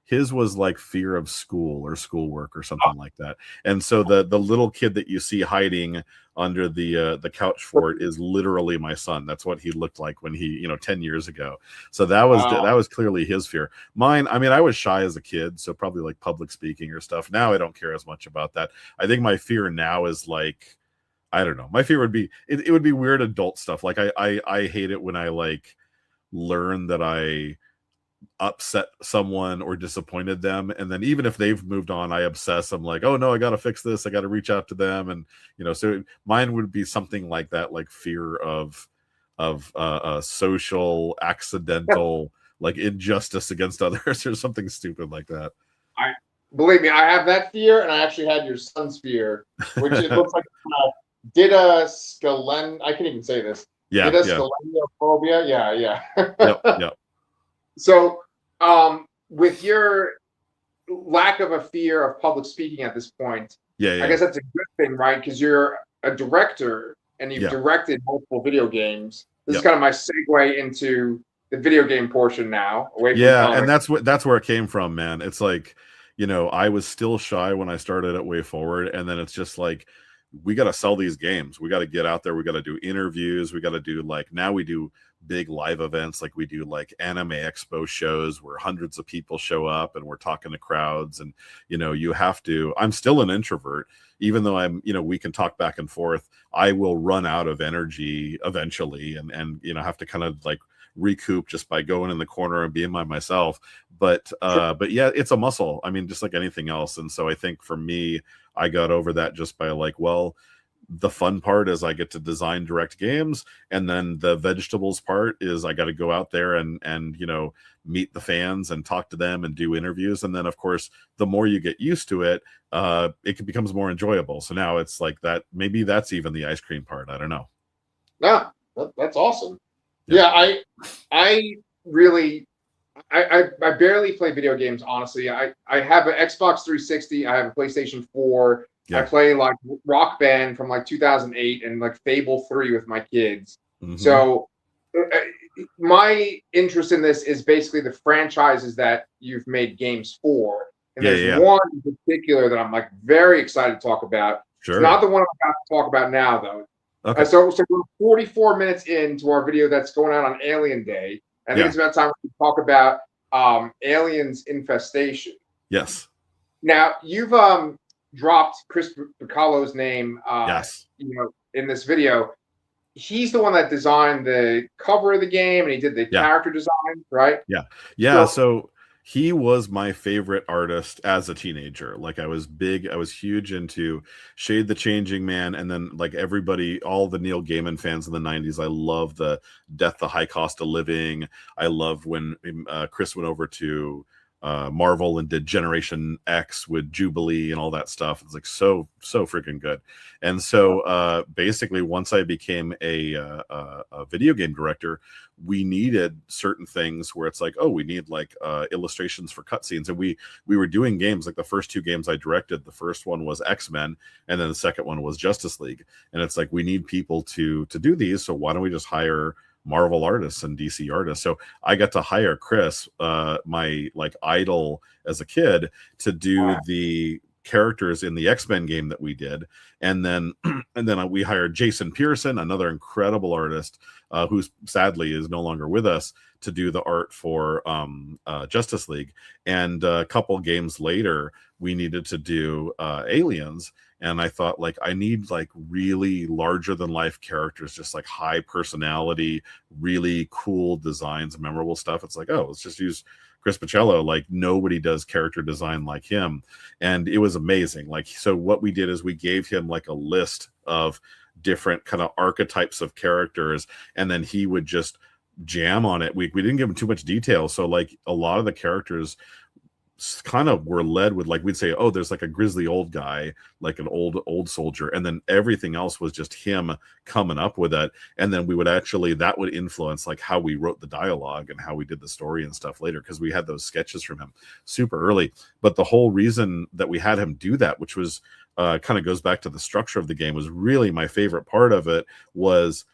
his was like fear of school or schoolwork or something like that. And so the little kid that you see hiding under the couch fort is literally my son. That's what he looked like when he 10 years ago. So that was clearly his fear. Mine, I mean, I was shy as a kid, so probably like public speaking or stuff. Now I don't care as much about that. I think my fear now is like, I don't know. My fear would be it would be weird adult stuff. Like I hate it when I like learn that I upset someone or disappointed them, and then even if they've moved on, I obsess. I'm like, oh no, I got to fix this. I got to reach out to them, and so mine would be something like that, like fear of social accidental like injustice against others or something stupid like that. Believe me, I have that fear, and I actually had your son's fear, which it looks like Didascalen. I can't even say this. Yeah, Didascalenophobia. Yeah. Yep. So, with your lack of a fear of public speaking at this point, I guess that's a good thing, right? Because you're a director and you've directed multiple video games. This is kind of my segue into the video game portion now. Away from and that's where it came from, man. It's like, I was still shy when I started at Way Forward, and then it's just like, we got to sell these games. We got to get out there. We got to do interviews. We got to do now we do big live events. Like we do like anime expo shows where hundreds of people show up and we're talking to crowds. And, you have to, I'm still an introvert, even though I'm, we can talk back and forth. I will run out of energy eventually and have to kind of like recoup just by going in the corner and being by myself. But yeah, it's a muscle. I mean, just like anything else. And so I think for me, I got over that just by like, well, the fun part is I get to design direct games, and then the vegetables part is I got to go out there and meet the fans and talk to them and do interviews. And then of course, the more you get used to it, it becomes more enjoyable. So now it's like that. Maybe that's even the ice cream part. I don't know. Yeah. That's awesome. Yeah, I really I barely play video games, honestly. I have an Xbox 360, I have a PlayStation 4. I play like Rock Band from like 2008 and like Fable 3 with my kids. So my interest in this is basically the franchises that you've made games for. And there's one in particular that I'm like very excited to talk about. Sure. It's not the one I'm about to talk about now, though. Okay. So we're 44 minutes into our video that's going out on Alien Day. I think it's about time we talk about Aliens Infestation. Yes. Now you've dropped Chris Bacalo's name. In this video. He's the one that designed the cover of the game, and he did the character design, right? Yeah. So he was my favorite artist as a teenager. Like I was huge into Shade the Changing Man, and then like everybody, all the Neil Gaiman fans in the 90s. I love the Death, the High Cost of Living. I loved when Chris went over to Marvel and did Generation X with Jubilee and all that stuff. It's like so freaking good. And so basically once I became a video game director, we needed certain things where it's like, oh, we need like illustrations for cutscenes. And we were doing games. Like the first two games I directed, the first one was X-Men, and then the second one was Justice League. And it's like, we need people to do these, so why don't we just hire Marvel artists and DC artists? So I got to hire Chris, my like idol as a kid, to do the characters in the X-Men game that we did. And then we hired Jason Pearson, another incredible artist who sadly is no longer with us, to do the art for Justice League. And a couple games later, we needed to do Aliens. And I thought, like, I need like really larger than life characters, just like high personality, really cool designs, memorable stuff. It's like, oh, let's just use Chris Bacalo. Like nobody does character design like him. And it was amazing. Like, so what we did is we gave him like a list of different kind of archetypes of characters, and then he would just jam on it. We didn't give him too much detail. So like a lot of the characters kind of were led with, like, we'd say, oh, there's like a grizzly old guy, like an old soldier, and then everything else was just him coming up with it. And then we would actually, that would influence like how we wrote the dialogue and how we did the story and stuff later, because we had those sketches from him super early. But the whole reason that we had him do that, which was kind of goes back to the structure of the game, was really my favorite part of it, was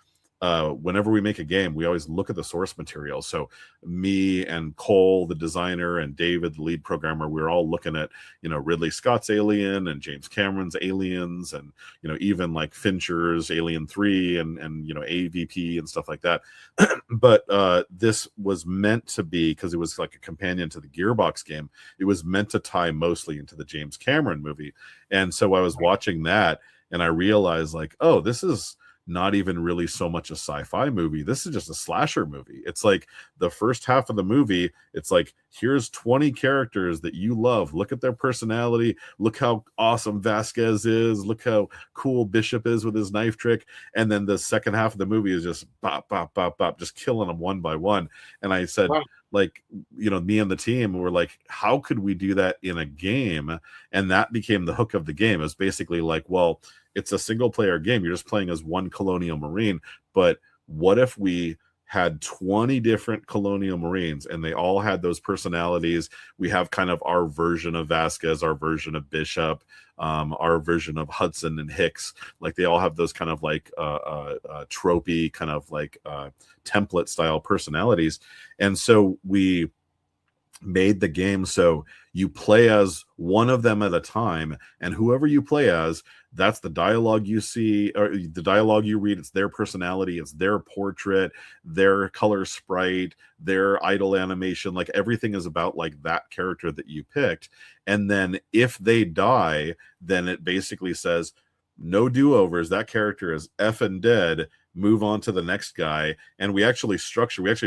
whenever we make a game, we always look at the source material. So me and Cole, the designer, and David, the lead programmer, we were all looking at, Ridley Scott's Alien and James Cameron's Aliens, and, even like Fincher's Alien 3 and AVP and stuff like that. But this was meant to be, because it was like a companion to the Gearbox game, it was meant to tie mostly into the James Cameron movie. And so I was watching that and I realized, like, oh, this is not even really so much a sci-fi movie. This is just a slasher movie. It's like the first half of the movie, it's like, here's 20 characters that you love. Look at their personality. Look how awesome Vasquez is. Look how cool Bishop is with his knife trick. And then the second half of the movie is just bop, bop, bop, bop, just killing them one by one. And I said, like, me and the team were like, how could we do that in a game? And that became the hook of the game. It was basically like, well, it's a single player game. You're just playing as one Colonial Marine. But what if we had 20 different Colonial Marines and they all had those personalities? We have kind of our version of Vasquez, our version of Bishop, our version of Hudson and Hicks. Like they all have those kind of like tropey kind of like template style personalities. And so we made the game so you play as one of them at a time, and whoever you play as, that's the dialogue you see, or the dialogue you read. It's their personality, it's their portrait, their color sprite, their idle animation. Like everything is about like that character that you picked. And then if they die, then it basically says no do-overs. That character is effing dead. Move on to the next guy. And we actually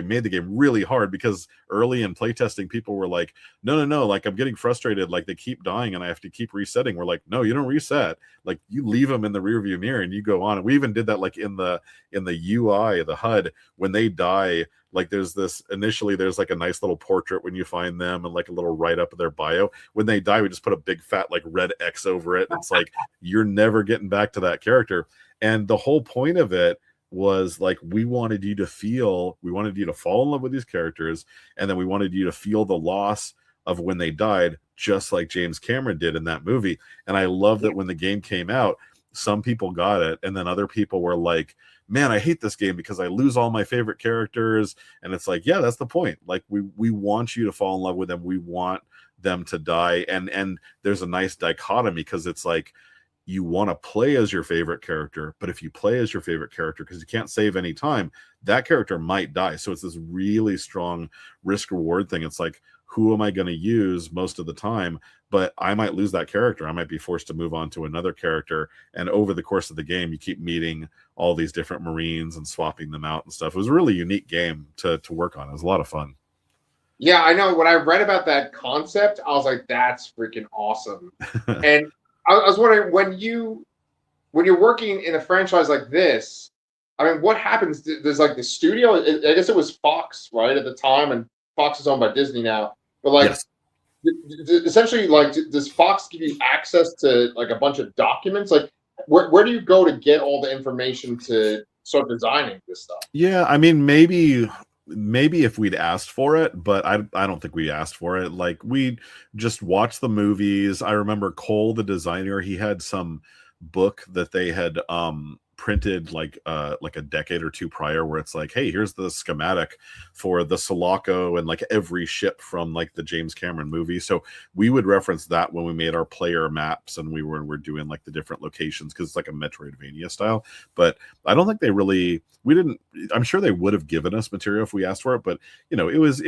made the game really hard, because early in playtesting, people were like, no, like I'm getting frustrated, like they keep dying and I have to keep resetting. We're like, no, you don't reset. Like you leave them in the rearview mirror and you go on. And we even did that like in the UI, the HUD, when they die, like there's like a nice little portrait when you find them and like a little write-up of their bio. When they die, we just put a big fat like red X over it. It's like, you're never getting back to that character. And the whole point of it was like, we wanted you to fall in love with these characters, and then we wanted you to feel the loss of when they died, just like James Cameron did in that movie. And I love that when the game came out, some people got it, and then other people were like, man, I hate this game because I lose all my favorite characters. And it's like, yeah, that's the point. Like, we want you to fall in love with them. We want them to die. And there's a nice dichotomy, because it's like, you want to play as your favorite character, but if you play as your favorite character, because you can't save any time, that character might die. So it's this really strong risk reward thing. It's like, who am I going to use most of the time? But I might lose that character. I might be forced to move on to another character. And over the course of the game, you keep meeting all these different Marines and swapping them out and stuff. It was a really unique game to work on. It was a lot of fun. Yeah, I know. When I read about that concept, I was like, that's freaking awesome. And I was wondering, when you're working in a franchise like this, I mean, what happens? There's like the studio. I guess it was Fox, right, at the time, and Fox is owned by Disney now. But like, yes. Essentially, like, does Fox give you access to like a bunch of documents? Like, where do you go to get all the information to start designing this stuff? Yeah, I mean, maybe if we'd asked for it, but I don't think we asked for it. Like, we just watched the movies. I remember Cole, the designer, he had some book that they had printed like a decade or two prior, where it's like, hey, here's the schematic for the Sulaco and like every ship from like the James Cameron movie. So we would reference that when we made our player maps, and we're doing like the different locations, because it's like a Metroidvania style. But I don't think I'm sure they would have given us material if we asked for it, but it was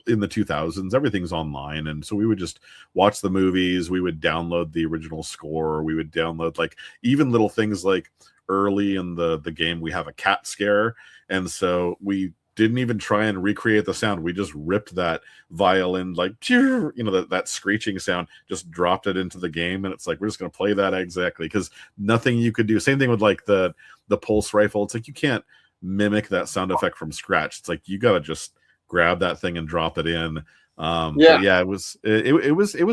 in the 2000s, everything's online, and so we would just watch the movies. We would download the original score. We would download like even little things like, early in the game, we have a cat scare, and so we didn't even try and recreate the sound. We just ripped that violin, like, that screeching sound, just dropped it into the game, and it's like, we're just going to play that exactly, because nothing you could do. Same thing with like the pulse rifle. It's like, you can't mimic that sound effect from scratch. It's like, you got to just grab that thing and drop it in. But yeah, it was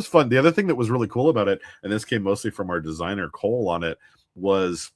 fun. The other thing that was really cool about it, and this came mostly from our designer Cole on it, was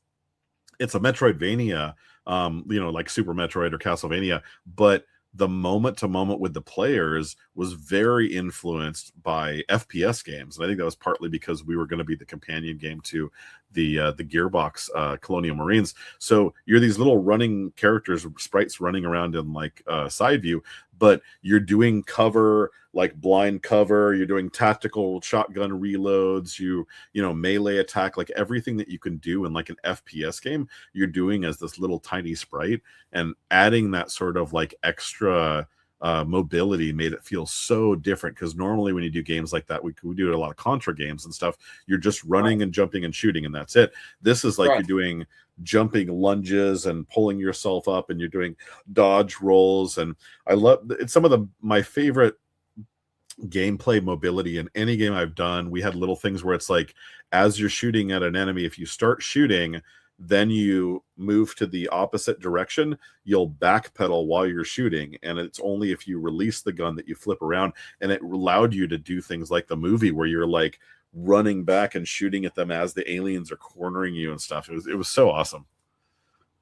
it's a Metroidvania, like Super Metroid or Castlevania, but the moment to moment with the players was very influenced by FPS games. And I think that was partly because we were going to be the companion game to the Gearbox Colonial Marines. So you're these little running characters, sprites running around in like side view, but you're doing cover, like blind cover, you're doing tactical shotgun reloads, you melee attack, like everything that you can do in like an FPS game, you're doing as this little tiny sprite. And adding that sort of like extra mobility made it feel so different, because normally when you do games like that, we do a lot of Contra games and stuff, you're just running and jumping and shooting, and that's it. This is like, you're doing jumping lunges and pulling yourself up, and you're doing dodge rolls. And I love it's some of my favorite gameplay mobility in any game I've done. We had little things where it's like, as you're shooting at an enemy, if you start shooting, then you move to the opposite direction, you'll backpedal while you're shooting, and it's only if you release the gun that you flip around. And it allowed you to do things like the movie, where you're like running back and shooting at them as the aliens are cornering you and stuff. It was so awesome.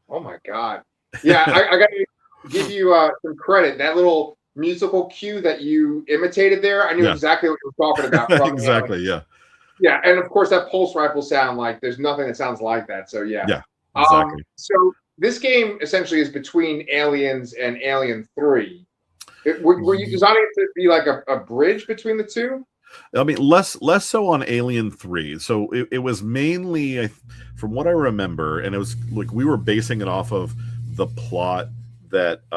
Oh my god. Yeah, I got to give you some credit. That little musical cue that you imitated there, I knew exactly what you were talking about. Exactly, yeah. Yeah, and of course that pulse rifle sound, like, there's nothing that sounds like that. So yeah. Yeah, exactly. So this game essentially is between Aliens and Alien 3. Were you designing it to be like a bridge between the two? I mean, less so on Alien 3. So it was mainly, from what I remember, and it was like we were basing it off of the plot that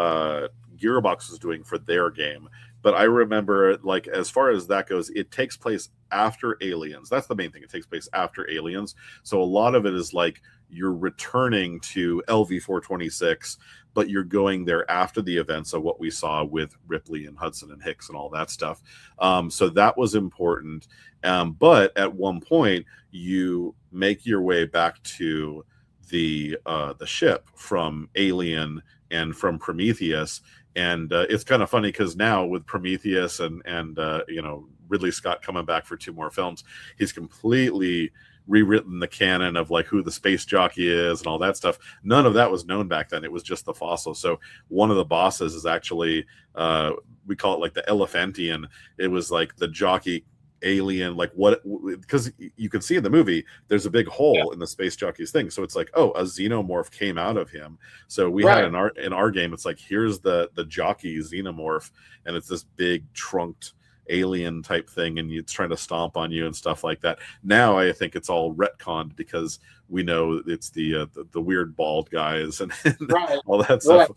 Gearbox was doing for their game. But I remember, like, as far as that goes, it takes place after Aliens. That's the main thing. It takes place after Aliens. So a lot of it is like you're returning to LV-426, but you're going there after the events of what we saw with Ripley and Hudson and Hicks and all that stuff. So that was important. But at one point, you make your way back to the ship from Alien and from Prometheus. And it's kind of funny because now with Prometheus and Ridley Scott coming back for 2 more films, he's completely rewritten the canon of like who the space jockey is and all that stuff. None of that was known back then. It was just the fossil. So one of the bosses is actually we call it like the Elephantian. It was like the jockey alien, like what, because you can see in the movie there's a big hole in the space jockey's thing, so it's like, oh, a xenomorph came out of him. So we had in our game, it's like, here's the jockey xenomorph, and it's this big trunked alien type thing, and it's trying to stomp on you and stuff like that. Now I think it's all retconned because we know it's the weird bald guys and all that stuff,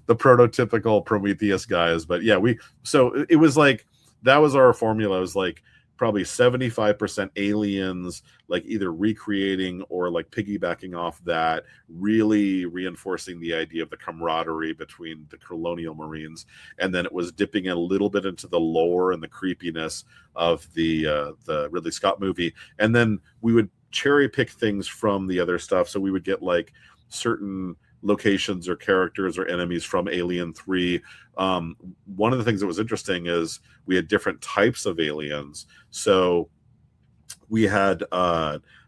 the prototypical Prometheus guys. But yeah, so it was like, that was our formula. It was like probably 75% aliens, like either recreating or like piggybacking off that, really reinforcing the idea of the camaraderie between the colonial Marines. And then it was dipping a little bit into the lore and the creepiness of the Ridley Scott movie. And then we would cherry pick things from the other stuff. So we would get like certain locations or characters or enemies from Alien 3. One of the things that was interesting is we had different types of aliens. So we had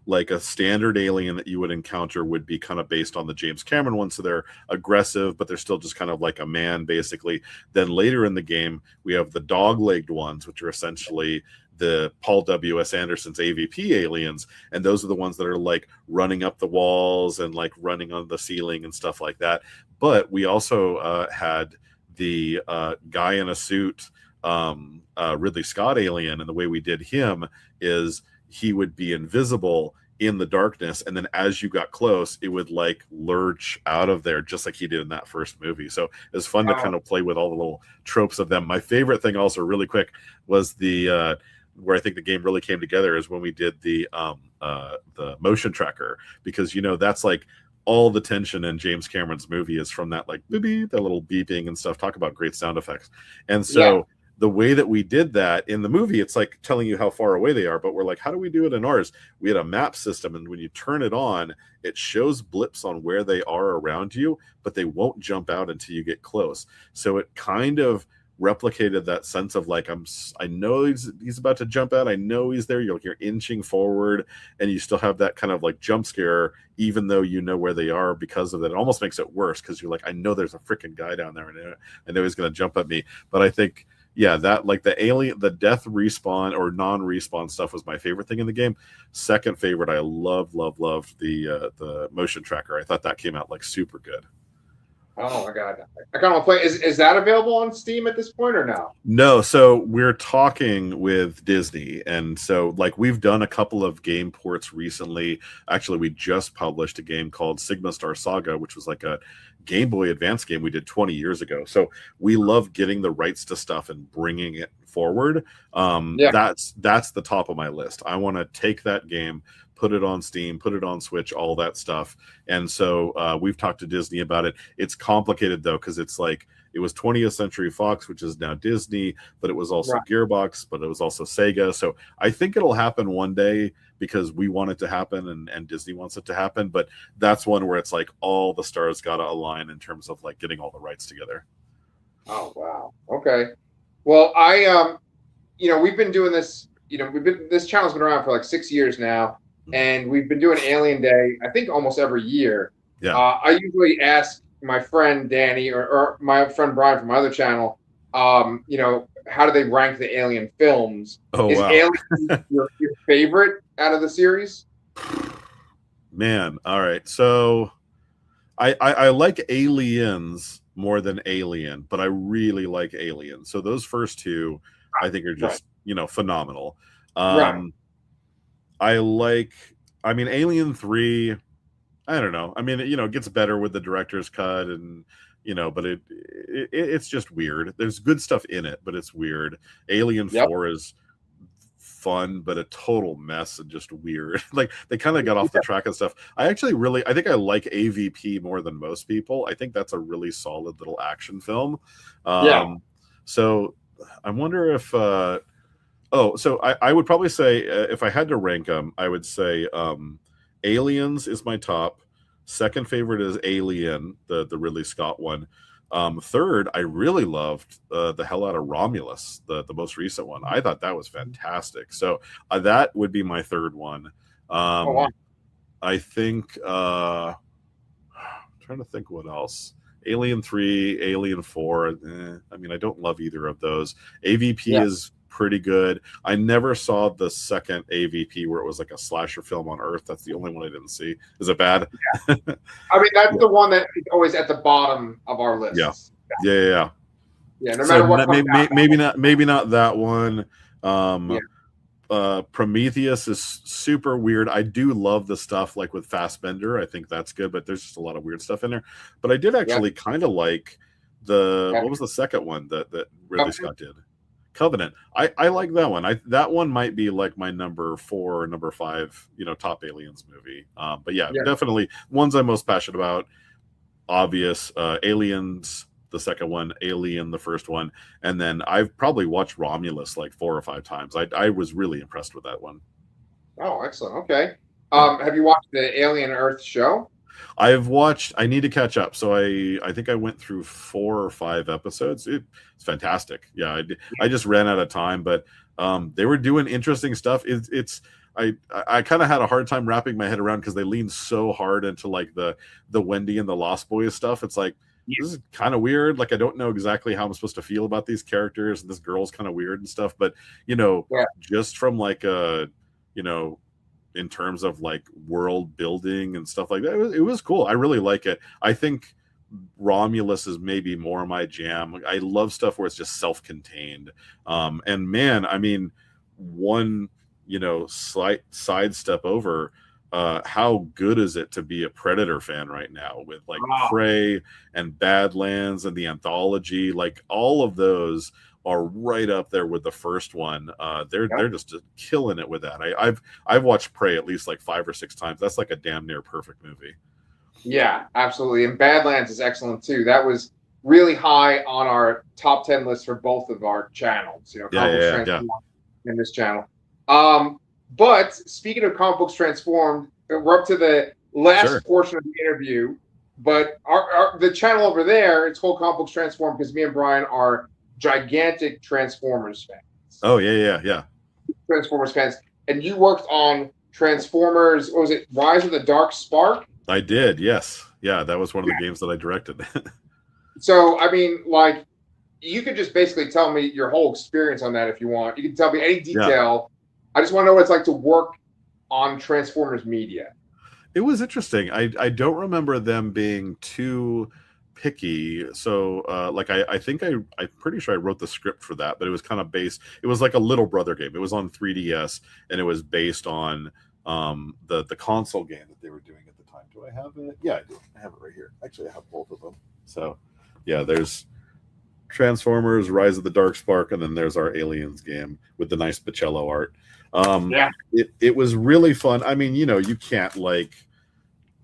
like a standard alien that you would encounter would be kind of based on the James Cameron one. So they're aggressive, but they're still just kind of like a man, basically. Then later in the game, we have the dog-legged ones, which are essentially the Paul W.S. Anderson's AVP aliens, and those are the ones that are like running up the walls and like running on the ceiling and stuff like that. But we also had the guy in a suit, Ridley Scott alien, and the way we did him is he would be invisible in the darkness, and then as you got close, it would like lurch out of there, just like he did in that first movie. So it was fun to kind of play with all the little tropes of them. My favorite thing, also really quick, was the where I think the game really came together is when we did the motion tracker, because that's like all the tension in James Cameron's movie is from that, like beep, that little beeping and stuff. Talk about great sound effects. And so the way that we did that in the movie, it's like telling you how far away they are, but we're like, how do we do it in ours? We had a map system, and when you turn it on, it shows blips on where they are around you, but they won't jump out until you get close. So it kind of replicated that sense of like, I know he's about to jump out, I know he's there, you're inching forward, and you still have that kind of like jump scare even though you know where they are. Because of that, it almost makes it worse, because you're like, I know there's a freaking guy down there, and I know he's going to jump at me. But I think that like the death respawn or non-respawn stuff was my favorite thing in the game. Second favorite, I loved the motion tracker. I thought that came out like super good. Oh my god! I kind of want to play. Is that available on Steam at this point or no? No. So we're talking with Disney, and so like we've done a couple of game ports recently. Actually, we just published a game called Sigma Star Saga, which was like a Game Boy Advance game we did 20 years ago. So we love getting the rights to stuff and bringing it forward. That's the top of my list. I want to take that game, put it on Steam, put it on Switch, all that stuff. And so we've talked to Disney about it. It's complicated though, because it's like, it was 20th Century Fox, which is now Disney, but it was also Gearbox, but it was also Sega. So I think it'll happen one day, because we want it to happen and Disney wants it to happen. But that's one where it's like all the stars got to align in terms of like getting all the rights together. Oh, wow. Okay. Well, we've been doing this, this channel's been around for like 6 years now. And we've been doing Alien Day, I think, almost every year. Yeah. I usually ask my friend Danny or my friend Brian from my other channel, how do they rank the Alien films? Is Alien your favorite out of the series? Man, all right. So I like Aliens more than Alien, but I really like Alien. So those first two, I think, are just phenomenal. Alien 3, I don't know. It gets better with the director's cut, and but it's just weird. There's good stuff in it, but it's weird. Alien 4 is fun, but a total mess and just weird. Like they kind of got off the track and stuff. I think I like AVP more than most people. I think that's a really solid little action film. So I wonder if so I would probably say, if I had to rank them, I would say Aliens is my top. Second favorite is Alien, the Ridley Scott one. Third, I really loved the hell out of Romulus, the most recent one. I thought that was fantastic. So that would be my third one. Oh, wow. I think I'm trying to think what else. Alien 3, Alien 4. I mean, I don't love either of those. AVP is pretty good. I never saw the second AVP where it was like a slasher film on Earth. That's the only one I didn't see. Is it bad? Yeah. I mean, that's the one that is always at the bottom of our list. Yeah. Yeah, no matter what. Maybe not that one. Prometheus is super weird. I do love the stuff like with Fassbender. I think that's good, but there's just a lot of weird stuff in there. But I did actually kind of like what was the second one that Ridley Scott did? Covenant. I like that one. That one might be like my number 4 or number 5, top Aliens movie. But definitely ones I'm most passionate about. Obvious, Aliens, the second one, Alien, the first one, and then I've probably watched Romulus like 4 or 5 times. I was really impressed with that one. Oh, excellent. Okay. Have you watched the Alien Earth show? I need to catch up. So I think I went through 4 or 5 episodes. It's fantastic. Yeah, I just ran out of time, but they were doing interesting stuff. I kind of had a hard time wrapping my head around because they leaned so hard into like the Wendy and the Lost Boys stuff. It's like, this is kind of weird. Like, I don't know exactly how I'm supposed to feel about these characters, and this girl's kind of weird and stuff. But just from like in terms of like world building and stuff like that, it was cool. I really like it. I think Romulus is maybe more my jam. I love stuff where it's just self-contained. And man, I mean, one slight sidestep over. How good is it to be a Predator fan right now with like Prey and Badlands and the anthology? Like all of those are right up there with the first one. They're just killing it with that. I've watched Prey at least like 5 or 6 times. That's like a damn near perfect movie. Yeah, absolutely. And Badlands is excellent too. That was really high on our top 10 list for both of our channels. In this channel. But speaking of comic books transformed, we're up to the last portion of the interview. But the channel over there, it's called Comic Books Transformed because me and Brian are gigantic Transformers fans. Oh yeah. Transformers fans, and you worked on Transformers. What was it? Rise of the Dark Spark. I did. Yes. Yeah, that was one of the games that I directed. So I mean, like, you could just basically tell me your whole experience on that if you want. You can tell me any detail. I just want to know what it's like to work on Transformers media. It was interesting. I don't remember them being too picky. So I think I'm pretty sure I wrote the script for that, but it was kind of based. It was like a little brother game. It was on 3DS, and it was based on the console game that they were doing at the time. Do I have it? Yeah, I do. I have it right here. Actually, I have both of them. So yeah, there's Transformers, Rise of the Dark Spark, and then there's our Aliens game with the nice Bocello art. It was really fun. I mean, you can't like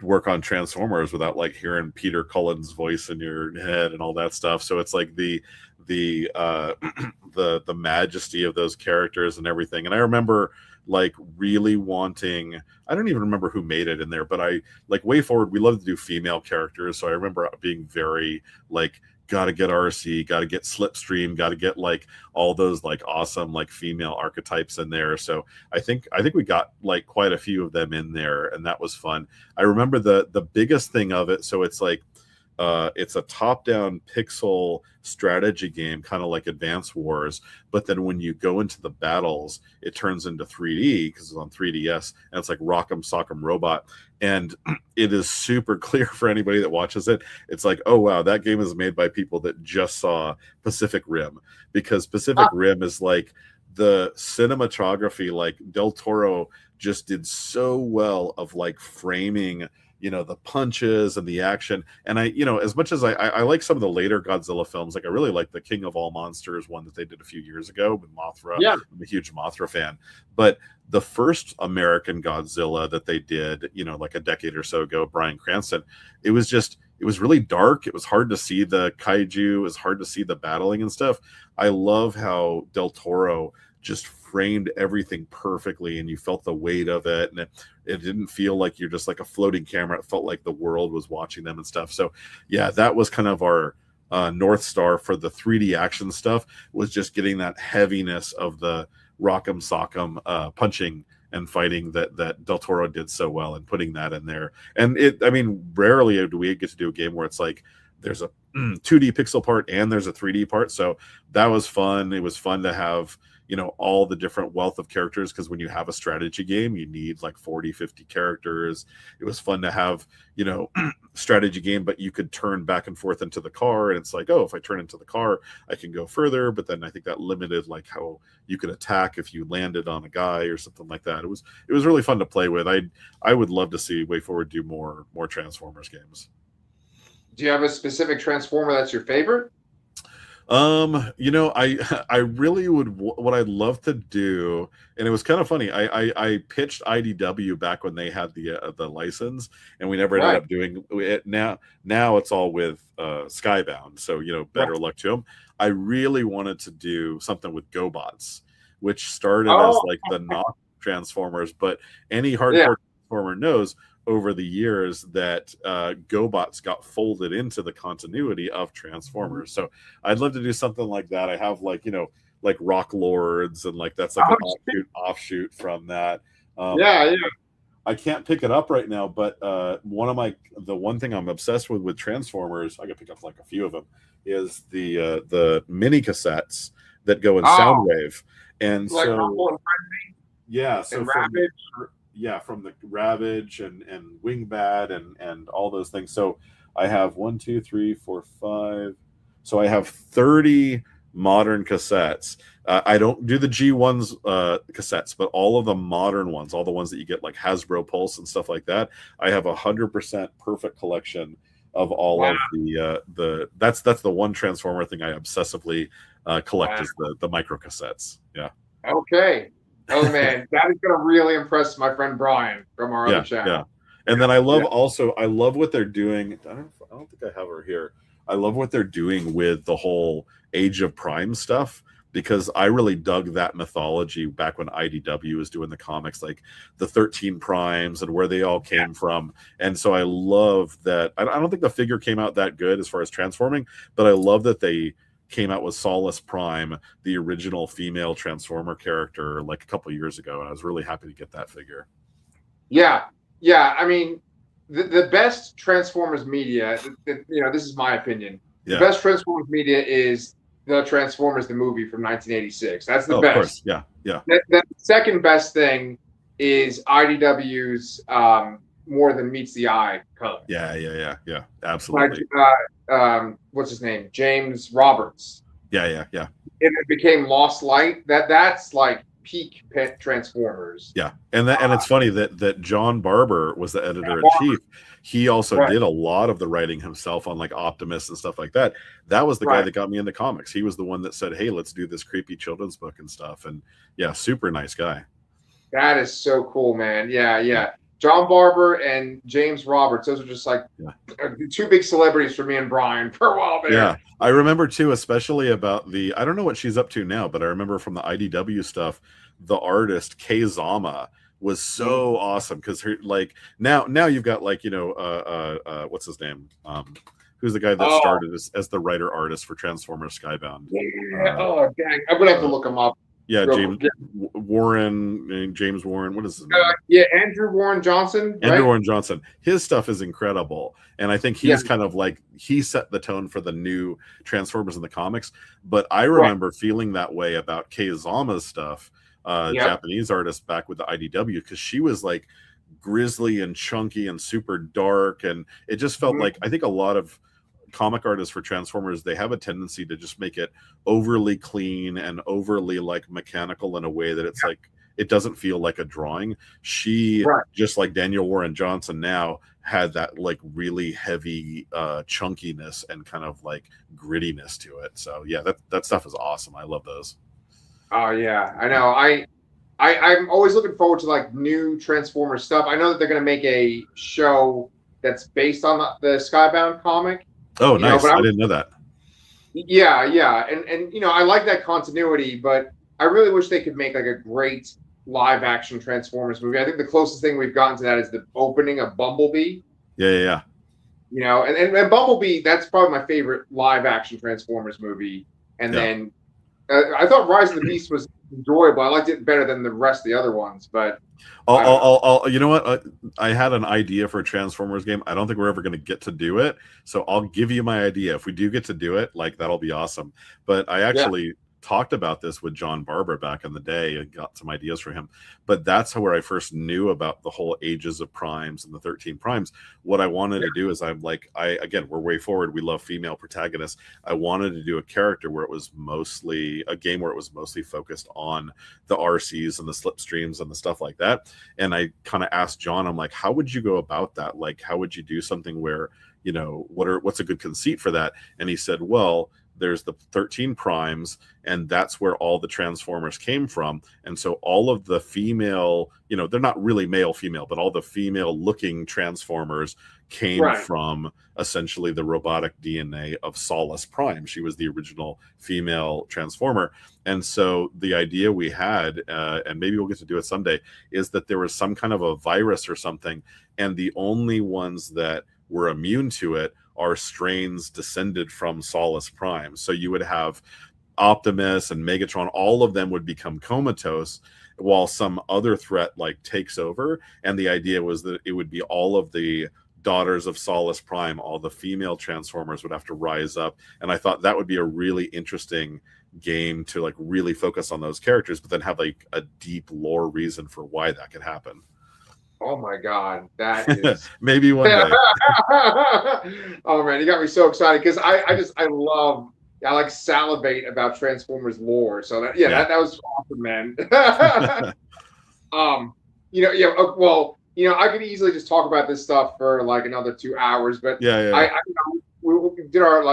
work on Transformers without like hearing Peter Cullen's voice in your head and all that stuff. So it's like the majesty of those characters and everything. And I remember like really wanting, I don't even remember who made it in there, but I like Way Forward, we love to do female characters. So I remember being very like, got to get RC, got to get Slipstream, got to get like all those like awesome like female archetypes in there. So I think we got like quite a few of them in there, and that was fun. I remember the biggest thing of it. So it's like it's a top-down pixel strategy game, kind of like Advance Wars, but then when you go into the battles, it turns into 3D because it's on 3DS, and it's like Rock'em Sock'em Robot, and it is super clear for anybody that watches it. It's like, oh wow, that game is made by people that just saw Pacific Rim, because Pacific Rim is like the cinematography, like Del Toro just did so well of like framing the punches and the action. And I, as much as I like some of the later Godzilla films, like I really like the King of All Monsters one that they did a few years ago with Mothra. Yeah. I'm a huge Mothra fan. But the first American Godzilla that they did, like a decade or so ago, Bryan Cranston, it was really dark. It was hard to see the kaiju. It was hard to see the battling and stuff. I love how Del Toro just framed everything perfectly, and you felt the weight of it, and it didn't feel like you're just like a floating camera. It felt like the world was watching them and stuff. So yeah, that was kind of our North Star for the 3D action stuff, was just getting that heaviness of the Rock'em Sock'em punching and fighting that Del Toro did so well, and putting that in there. And I mean, rarely do we get to do a game where it's like there's a 2D pixel part and there's a 3D part. So that was fun. It was fun to have, all the different wealth of characters, because when you have a strategy game, you need like 40-50 characters. It was fun to have, strategy game, but you could turn back and forth into the car, and it's like, oh, if I turn into the car, I can go further. But then I think that limited like how you could attack if you landed on a guy or something like that. It was really fun to play with. I would love to see WayForward do more Transformers games. Do you have a specific Transformer that's your favorite? I really would, what I'd love to do, and it was kind of funny. I pitched IDW back when they had the license, and we never ended up doing it. Now it's all with Skybound, so better luck to them. I really wanted to do something with GoBots, which started as like the not Transformers, but any hardcore Transformer knows over the years that GoBots got folded into the continuity of Transformers. So I'd love to do something like that. I have like Rock Lords, and like that's like an offshoot from that. I can't pick it up right now, but the one thing I'm obsessed with Transformers, I can pick up like a few of them, is the mini cassettes that go in Soundwave. And like so from the Ravage and Wingbat and all those things. So I have 1, 2, 3, 4, 5. So I have 30 modern cassettes. I don't do the G1s cassettes, but all of the modern ones, all the ones that you get like Hasbro Pulse and stuff like that, I have 100% perfect collection of all of the that's the one Transformer thing I obsessively collect is the micro cassettes. Yeah. Okay. Oh man, that is going to really impress my friend Brian from our other channel. Yeah, and then I love what they're doing. I don't think I have her here. I love what they're doing with the whole Age of Prime stuff, because I really dug that mythology back when IDW was doing the comics, like the 13 Primes and where they all came from. And so I love that. I don't think the figure came out that good as far as transforming, but I love that they came out with Solace Prime, the original female Transformer character, like a couple years ago, and I was really happy to get that figure. Yeah. I mean, the best Transformers media, this is my opinion. The best Transformers media is the Transformers the movie from 1986. That's the best. Of course. Yeah. The second best thing is IDW's More Than Meets the Eye color. Yeah. Absolutely. Like, what's his name? James Roberts. Yeah. It became Lost Light. That's like peak pet Transformers. Yeah, and it's funny that John Barber was the editor-in-chief. He also did a lot of the writing himself on like Optimus and stuff like that. That was the guy that got me into comics. He was the one that said, "Hey, let's do this creepy children's book and stuff." And yeah, super nice guy. That is so cool, man. Yeah. John Barber and James Roberts. Those are just like two big celebrities for me and Brian for a while there. Yeah, I remember too, especially about I don't know what she's up to now, but I remember from the IDW stuff, the artist Kei Zama was so awesome, because her like now you've got like what's his name? Who's the guy that started as the writer artist for Transformers Skybound? Yeah. Dang, I'm gonna have to look him up. Yeah, James Warren. What is his name? Andrew Warren Johnson. Andrew Warren Johnson. His stuff is incredible, and I think he's kind of like he set the tone for the new Transformers in the comics. But I remember feeling that way about Kei Zama's stuff, Japanese artist back with the IDW, because she was like grisly and chunky and super dark, and it just felt like, I think a lot of comic artists for Transformers, they have a tendency to just make it overly clean and overly like mechanical in a way that it's like it doesn't feel like a drawing. She just like Daniel Warren Johnson now had that like really heavy chunkiness and kind of like grittiness to it. So yeah, that stuff is awesome. I love those. Oh yeah, I know. I'm always looking forward to like new Transformers stuff. I know that they're going to make a show that's based on the Skybound comic. Oh, nice. I didn't know that. Yeah. And I like that continuity, but I really wish they could make like a great live action Transformers movie. I think the closest thing we've gotten to that is the opening of Bumblebee. Yeah. And Bumblebee, that's probably my favorite live action Transformers movie. And then I thought Rise of the Beast was enjoyable. I liked it better than the rest of the other ones, but you know what? I had an idea for a Transformers game. I don't think we're ever going to get to do it, so I'll give you my idea. If we do get to do it, like that'll be awesome. But I actually talked about this with John Barber back in the day and got some ideas for him. But that's where I first knew about the whole Ages of Primes and the 13 Primes. What I wanted to do is again, we're way forward. We love female protagonists. I wanted to do a character where it was mostly a game where it was mostly focused on the RCs and the slipstreams and the stuff like that. And I kind of asked John, I'm like, how would you go about that? Like, how would you do something where, what's a good conceit for that? And he said, well, there's the 13 primes, and that's where all the Transformers came from. And so all of the female, they're not really male female, but all the female looking Transformers came from essentially the robotic DNA of Solace Prime. She was the original female Transformer. And so the idea we had, and maybe we'll get to do it someday, is that there was some kind of a virus or something, and the only ones that were immune to it are strains descended from Solace Prime. So you would have Optimus and Megatron, all of them would become comatose while some other threat like takes over. And the idea was that it would be all of the daughters of Solace Prime, all the female Transformers would have to rise up. And I thought that would be a really interesting game to like really focus on those characters, but then have like a deep lore reason for why that could happen. Oh my God, that is maybe one day. Oh man, you got me so excited because I like salivate about Transformers lore. So that was awesome, man. I could easily just talk about this stuff for like another 2 hours, but we did our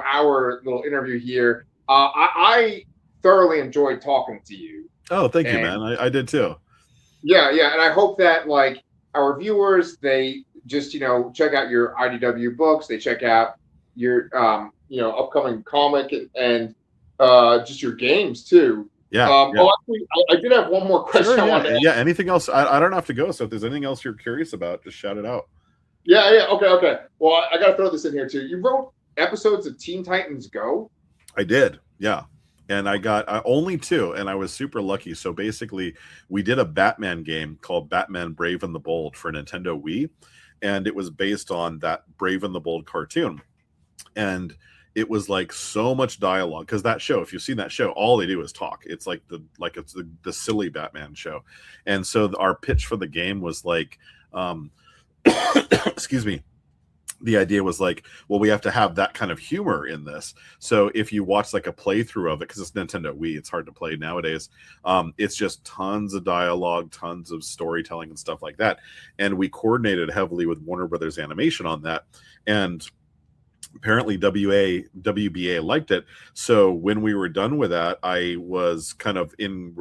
hour little interview here. I thoroughly enjoyed talking to you. Oh, thank you, man. I did too. Yeah, and I hope that like our viewers, they just check out your IDW books, they check out your upcoming comic and just your games too. Oh, actually, I did have one more question. Sure, yeah. Anything else? I don't have to go. So if there's anything else you're curious about, just shout it out. Yeah. Okay. Well, I got to throw this in here too. You wrote episodes of Teen Titans Go. I did. Yeah. And I got only 2, and I was super lucky. So basically, we did a Batman game called Batman Brave and the Bold for Nintendo Wii, and it was based on that Brave and the Bold cartoon. And it was like so much dialogue because that show, if you've seen that show, all they do is talk. It's like it's the silly Batman show. And so our pitch for the game was like, excuse me. The idea was like, well, we have to have that kind of humor in this. So if you watch like a playthrough of it, because it's Nintendo Wii, it's hard to play nowadays. It's just tons of dialogue, tons of storytelling and stuff like that. And we coordinated heavily with Warner Brothers Animation on that. And apparently WBA liked it. So when we were done with that, I was kind of in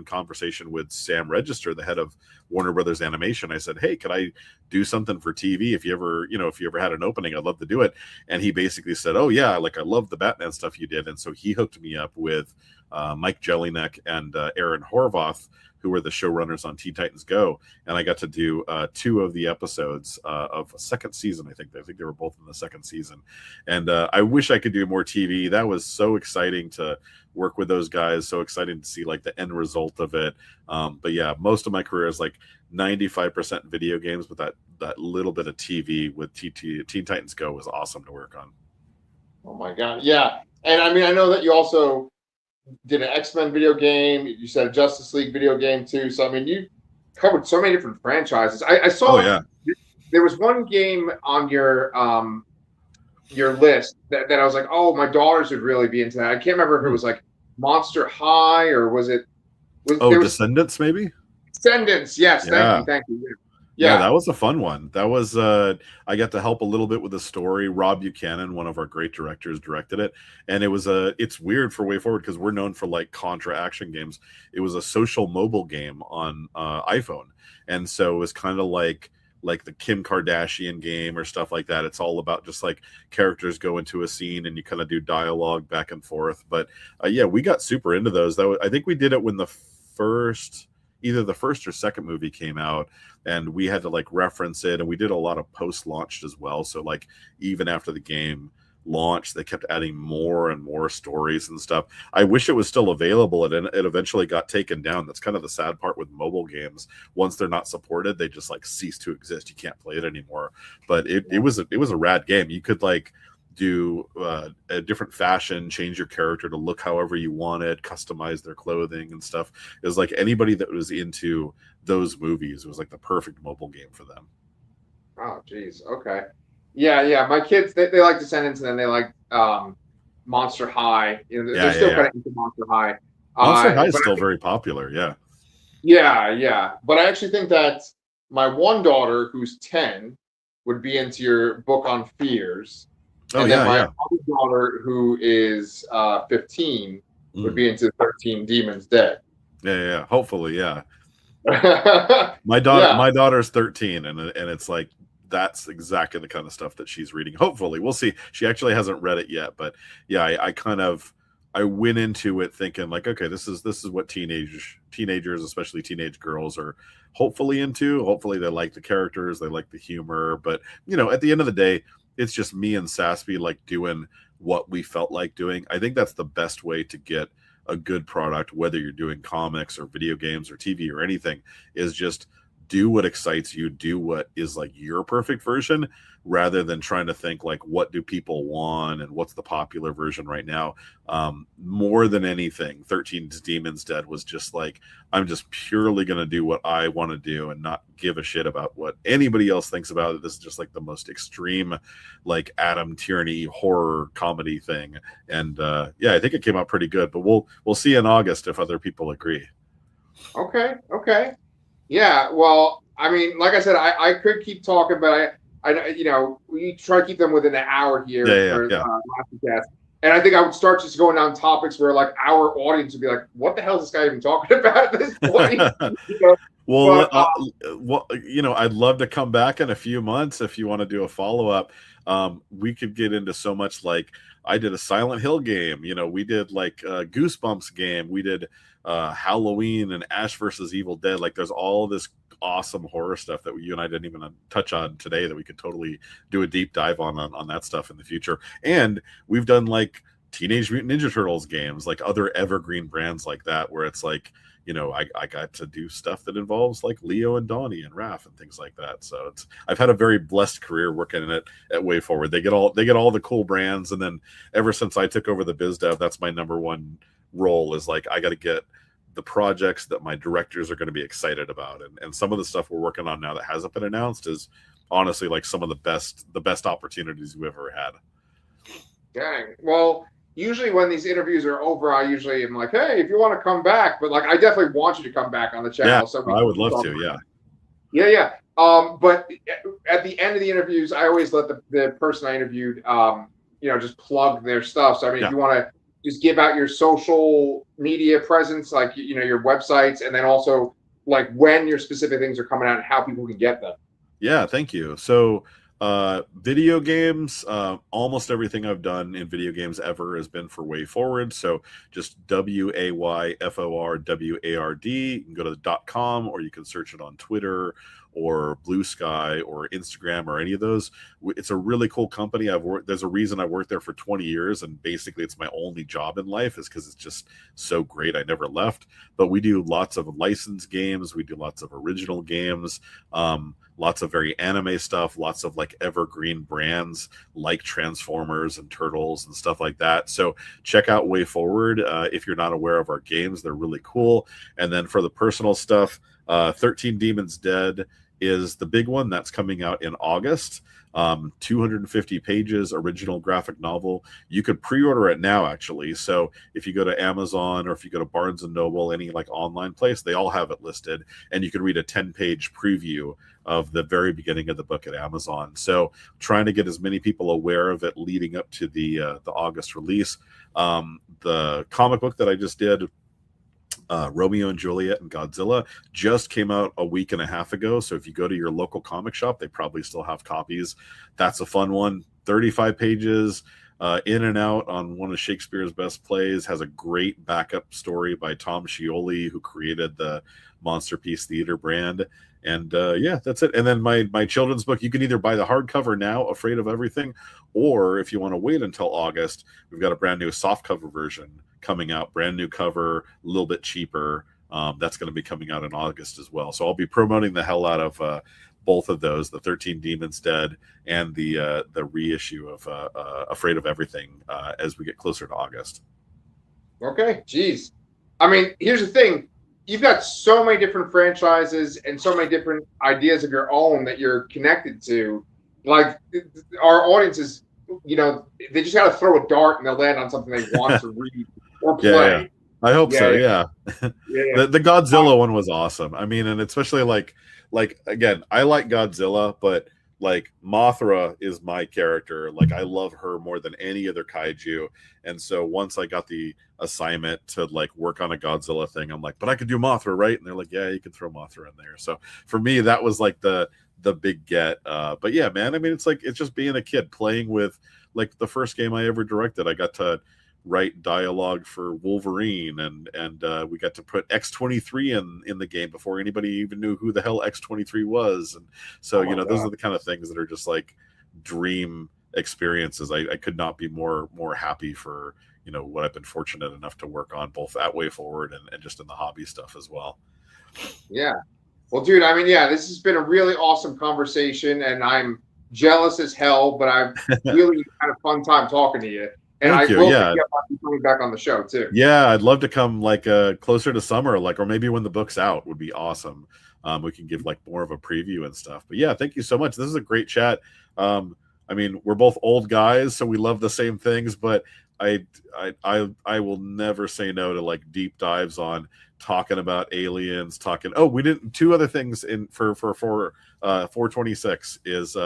conversation with Sam Register, the head of Warner Brothers Animation. I said, hey, could I do something for TV? If you ever had an opening, I'd love to do it. And he basically said, oh yeah, like I love the Batman stuff you did. And so he hooked me up with Mike Jelinek and Aaron Horvath, who were the showrunners on Teen Titans Go, and I got to do 2 of the episodes of a second season. I think they were both in the second season, and I wish I could do more TV. That was so exciting to work with those guys. So exciting to see like the end result of it. But yeah, most of my career is like 95% video games, but that little bit of TV with Teen Titans Go was awesome to work on. Oh my God, yeah, and I mean I know that you also did an X-Men video game. You said a Justice League video game too. So I mean, you covered so many different franchises. I saw there was one game on your list that I was like, oh, my daughters would really be into that. I can't remember if it was like Monster High or was it? Descendants maybe. Descendants, yes. Yeah. Thank you. Yeah, that was a fun one. That was I got to help a little bit with the story. Rob Buchanan, one of our great directors, directed it, and it was it's weird for Way Forward because we're known for like Contra action games. It was a social mobile game on iPhone, and so it was kind of like the Kim Kardashian game or stuff like that. It's all about just like characters go into a scene and you kind of do dialogue back and forth. But we got super into those. I think we did it when either the first or second movie came out, and we had to like reference it, and we did a lot of post-launch as well. So like even after the game launched, they kept adding more and more stories and stuff. I wish it was still available, and it eventually got taken down. That's kind of the sad part with mobile games. Once they're not supported, they just like cease to exist. You can't play it anymore. But it was a rad game. You could like do a different fashion, change your character to look however you wanted, customize their clothing and stuff. It was like anybody that was into those movies, it was like the perfect mobile game for them. Oh, geez. Okay. Yeah. My kids, they like Descendants, and then they like Monster High. You know, they're still kind of into Monster High. Monster High is still very popular. Yeah. Yeah. But I actually think that my one daughter, who's 10, would be into your book on fears. Oh, and then my other daughter, who is 15, would be into 13 Demons Dead. Yeah. Hopefully, yeah. My daughter's 13, and it's like that's exactly the kind of stuff that she's reading. Hopefully, we'll see. She actually hasn't read it yet, but yeah, I went into it thinking like, okay, this is what teenagers, especially teenage girls, are hopefully into. Hopefully, they like the characters, they like the humor, but at the end of the day, it's just me and Saspy like doing what we felt like doing. I think that's the best way to get a good product, whether you're doing comics or video games or TV or anything, is just do what excites you, do what is like your perfect version, rather than trying to think like, what do people want and what's the popular version right now. More than anything, 13 Demons Dead was just like, I'm just purely going to do what I want to do and not give a shit about what anybody else thinks about it. This is just like the most extreme, like Adam Tierney horror comedy thing. And I think it came out pretty good, but we'll see in August if other people agree. Okay. Yeah, well, I mean, like I said, I could keep talking, but we try to keep them within an hour here for podcast. And I think I would start just going down topics where like our audience would be like, "What the hell is this guy even talking about at this point?" Well, I'd love to come back in a few months if you want to do a follow-up. We could get into so much. Like I did a Silent Hill game. We did like a Goosebumps game. We did Halloween and Ash versus Evil Dead. Like there's all this awesome horror stuff that you and I didn't even touch on today that we could totally do a deep dive on that stuff in the future. And we've done like Teenage Mutant Ninja Turtles games, like other evergreen brands like that, where it's like, I got to do stuff that involves like Leo and Donnie and Raph and things like that. So I've had a very blessed career working in it at Way Forward. They get all the cool brands, and then ever since I took over the biz dev, that's my number one role, is like, I got to get the projects that my directors are going to be excited about. And some of the stuff we're working on now that hasn't been announced is honestly like some of the best opportunities we've ever had. Dang. Well, usually when these interviews are over, I usually am like, hey, if you want to come back, but like, I definitely want you to come back on the channel. Yeah, so I would love to. Yeah. But at the end of the interviews, I always let the person I interviewed, just plug their stuff. So, I mean, if you want to just give out your social media presence, like, your websites, and then also like when your specific things are coming out and how people can get them. Yeah, thank you. So video games, almost everything I've done in video games ever has been for Way Forward. So just WAYFORWARD. You can go to the .com, or you can search it on Twitter or Blue Sky or Instagram or any of those. It's a really cool company. There's a reason I worked there for 20 years, and basically it's my only job in life, is because it's just so great. I never left. But we do lots of licensed games. We do lots of original games, lots of very anime stuff, lots of like evergreen brands like Transformers and Turtles and stuff like that. So check out Way Forward. If you're not aware of our games, they're really cool. And then for the personal stuff, 13 Demons Dead is the big one that's coming out in August. 250 pages, original graphic novel. You could pre-order it now, actually. So if you go to Amazon, or if you go to Barnes and Noble, any like online place, they all have it listed, and you can read a 10-page preview of the very beginning of the book at Amazon. So trying to get as many people aware of it leading up to the August release. The comic book that I just did, Romeo and Juliet and Godzilla, just came out a week and a half ago. So if you go to your local comic shop, they probably still have copies. That's a fun one. 35 pages, in and out on one of Shakespeare's best plays. Has a great backup story by Tom Scioli, who created the Monster Piece Theater brand. And yeah, that's it. And then my children's book, you can either buy the hardcover now, Afraid of Everything, or if you want to wait until August, we've got a brand new softcover version coming out, brand new cover, a little bit cheaper. That's going to be coming out in August as well. So I'll be promoting the hell out of both of those, the 13 Demons Dead and the reissue of Afraid of Everything as we get closer to August. Okay, geez. I mean, here's the thing. You've got so many different franchises and so many different ideas of your own that you're connected to. Like, our audiences, you know, they just got to throw a dart and they'll land on something they want to read or play. Yeah. I hope so. Yeah. The Godzilla one was awesome. I mean, and especially like again, I like Godzilla, but like Mothra is my character. Like, I love her more than any other kaiju. And so once I got the assignment to like work on a Godzilla thing, I'm like, but I could do Mothra, right? And they're like, yeah, you can throw Mothra in there. So for me, that was like the big get. But yeah, man, I mean, it's like, it's just being a kid playing with, like, the first game I ever directed. I got to write dialogue for Wolverine, and we got to put X-23 in the game before anybody even knew who the hell X-23 was. And so, you know, those are the kind of things that are just like dream experiences. I could not be more happy for, you know, what I've been fortunate enough to work on, both at Way Forward and just in the hobby stuff as well. Yeah. Well, dude, I mean, yeah, this has been a really awesome conversation, and I'm jealous as hell, but I've really had a fun time talking to you. And Thank you. Will Yeah, be coming back on the show too. Yeah, I'd love to come like closer to summer, like, or maybe when the book's out would be awesome. We can give like more of a preview and stuff. But yeah, thank you so much. This is a great chat. I mean, we're both old guys, so we love the same things, but I will never say no to like deep dives on talking about aliens, we didn't, two other things in for 426 is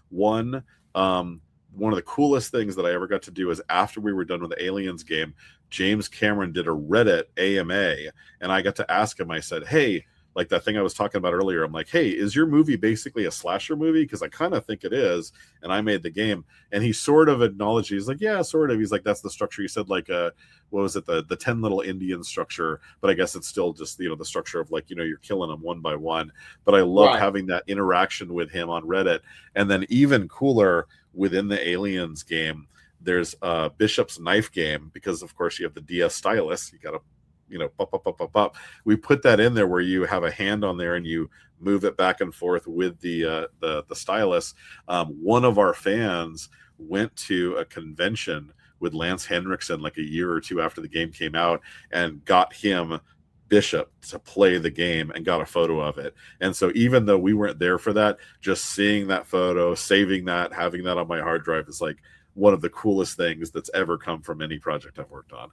one of the coolest things that I ever got to do is after we were done with the Aliens game, James Cameron did a Reddit AMA, and I got to ask him, I said, hey, like that thing I was talking about earlier, I'm like, hey, is your movie basically a slasher movie? Because I kind of think it is, and I made the game. And he sort of acknowledged, he's like, yeah, sort of. He's like, that's the structure. He said, like, what was it, the 10 little Indian structure, but I guess it's still just, you know, the structure of like, you know, you're killing them one by one. But I love having that interaction with him on Reddit. And then even cooler, within the Aliens game, there's Bishop's knife game, because of course you have the DS stylus, you gotta, you know, pop. We put that in there where you have a hand on there and you move it back and forth with the stylus. One of our fans went to a convention with Lance Henriksen like a year or two after the game came out and got him Bishop to play the game and got a photo of it. And so even though we weren't there for that, just seeing that photo, saving that, having that on my hard drive is like one of the coolest things that's ever come from any project I've worked on.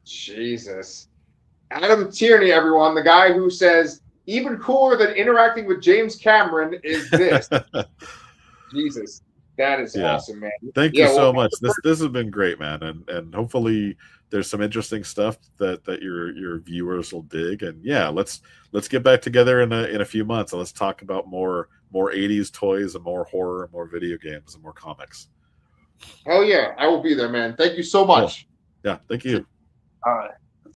Jesus. Adam Tierney, everyone, the guy who says even cooler than interacting with James Cameron is this. Jesus. That is awesome, man. Thank you so much. This has been great, man. And hopefully there's some interesting stuff that your viewers will dig. And yeah, let's get back together in a few months and let's talk about more 80s toys and more horror, more video games and more comics. Hell yeah, I will be there, man. Thank you so much. Cool. Yeah, thank you. All right.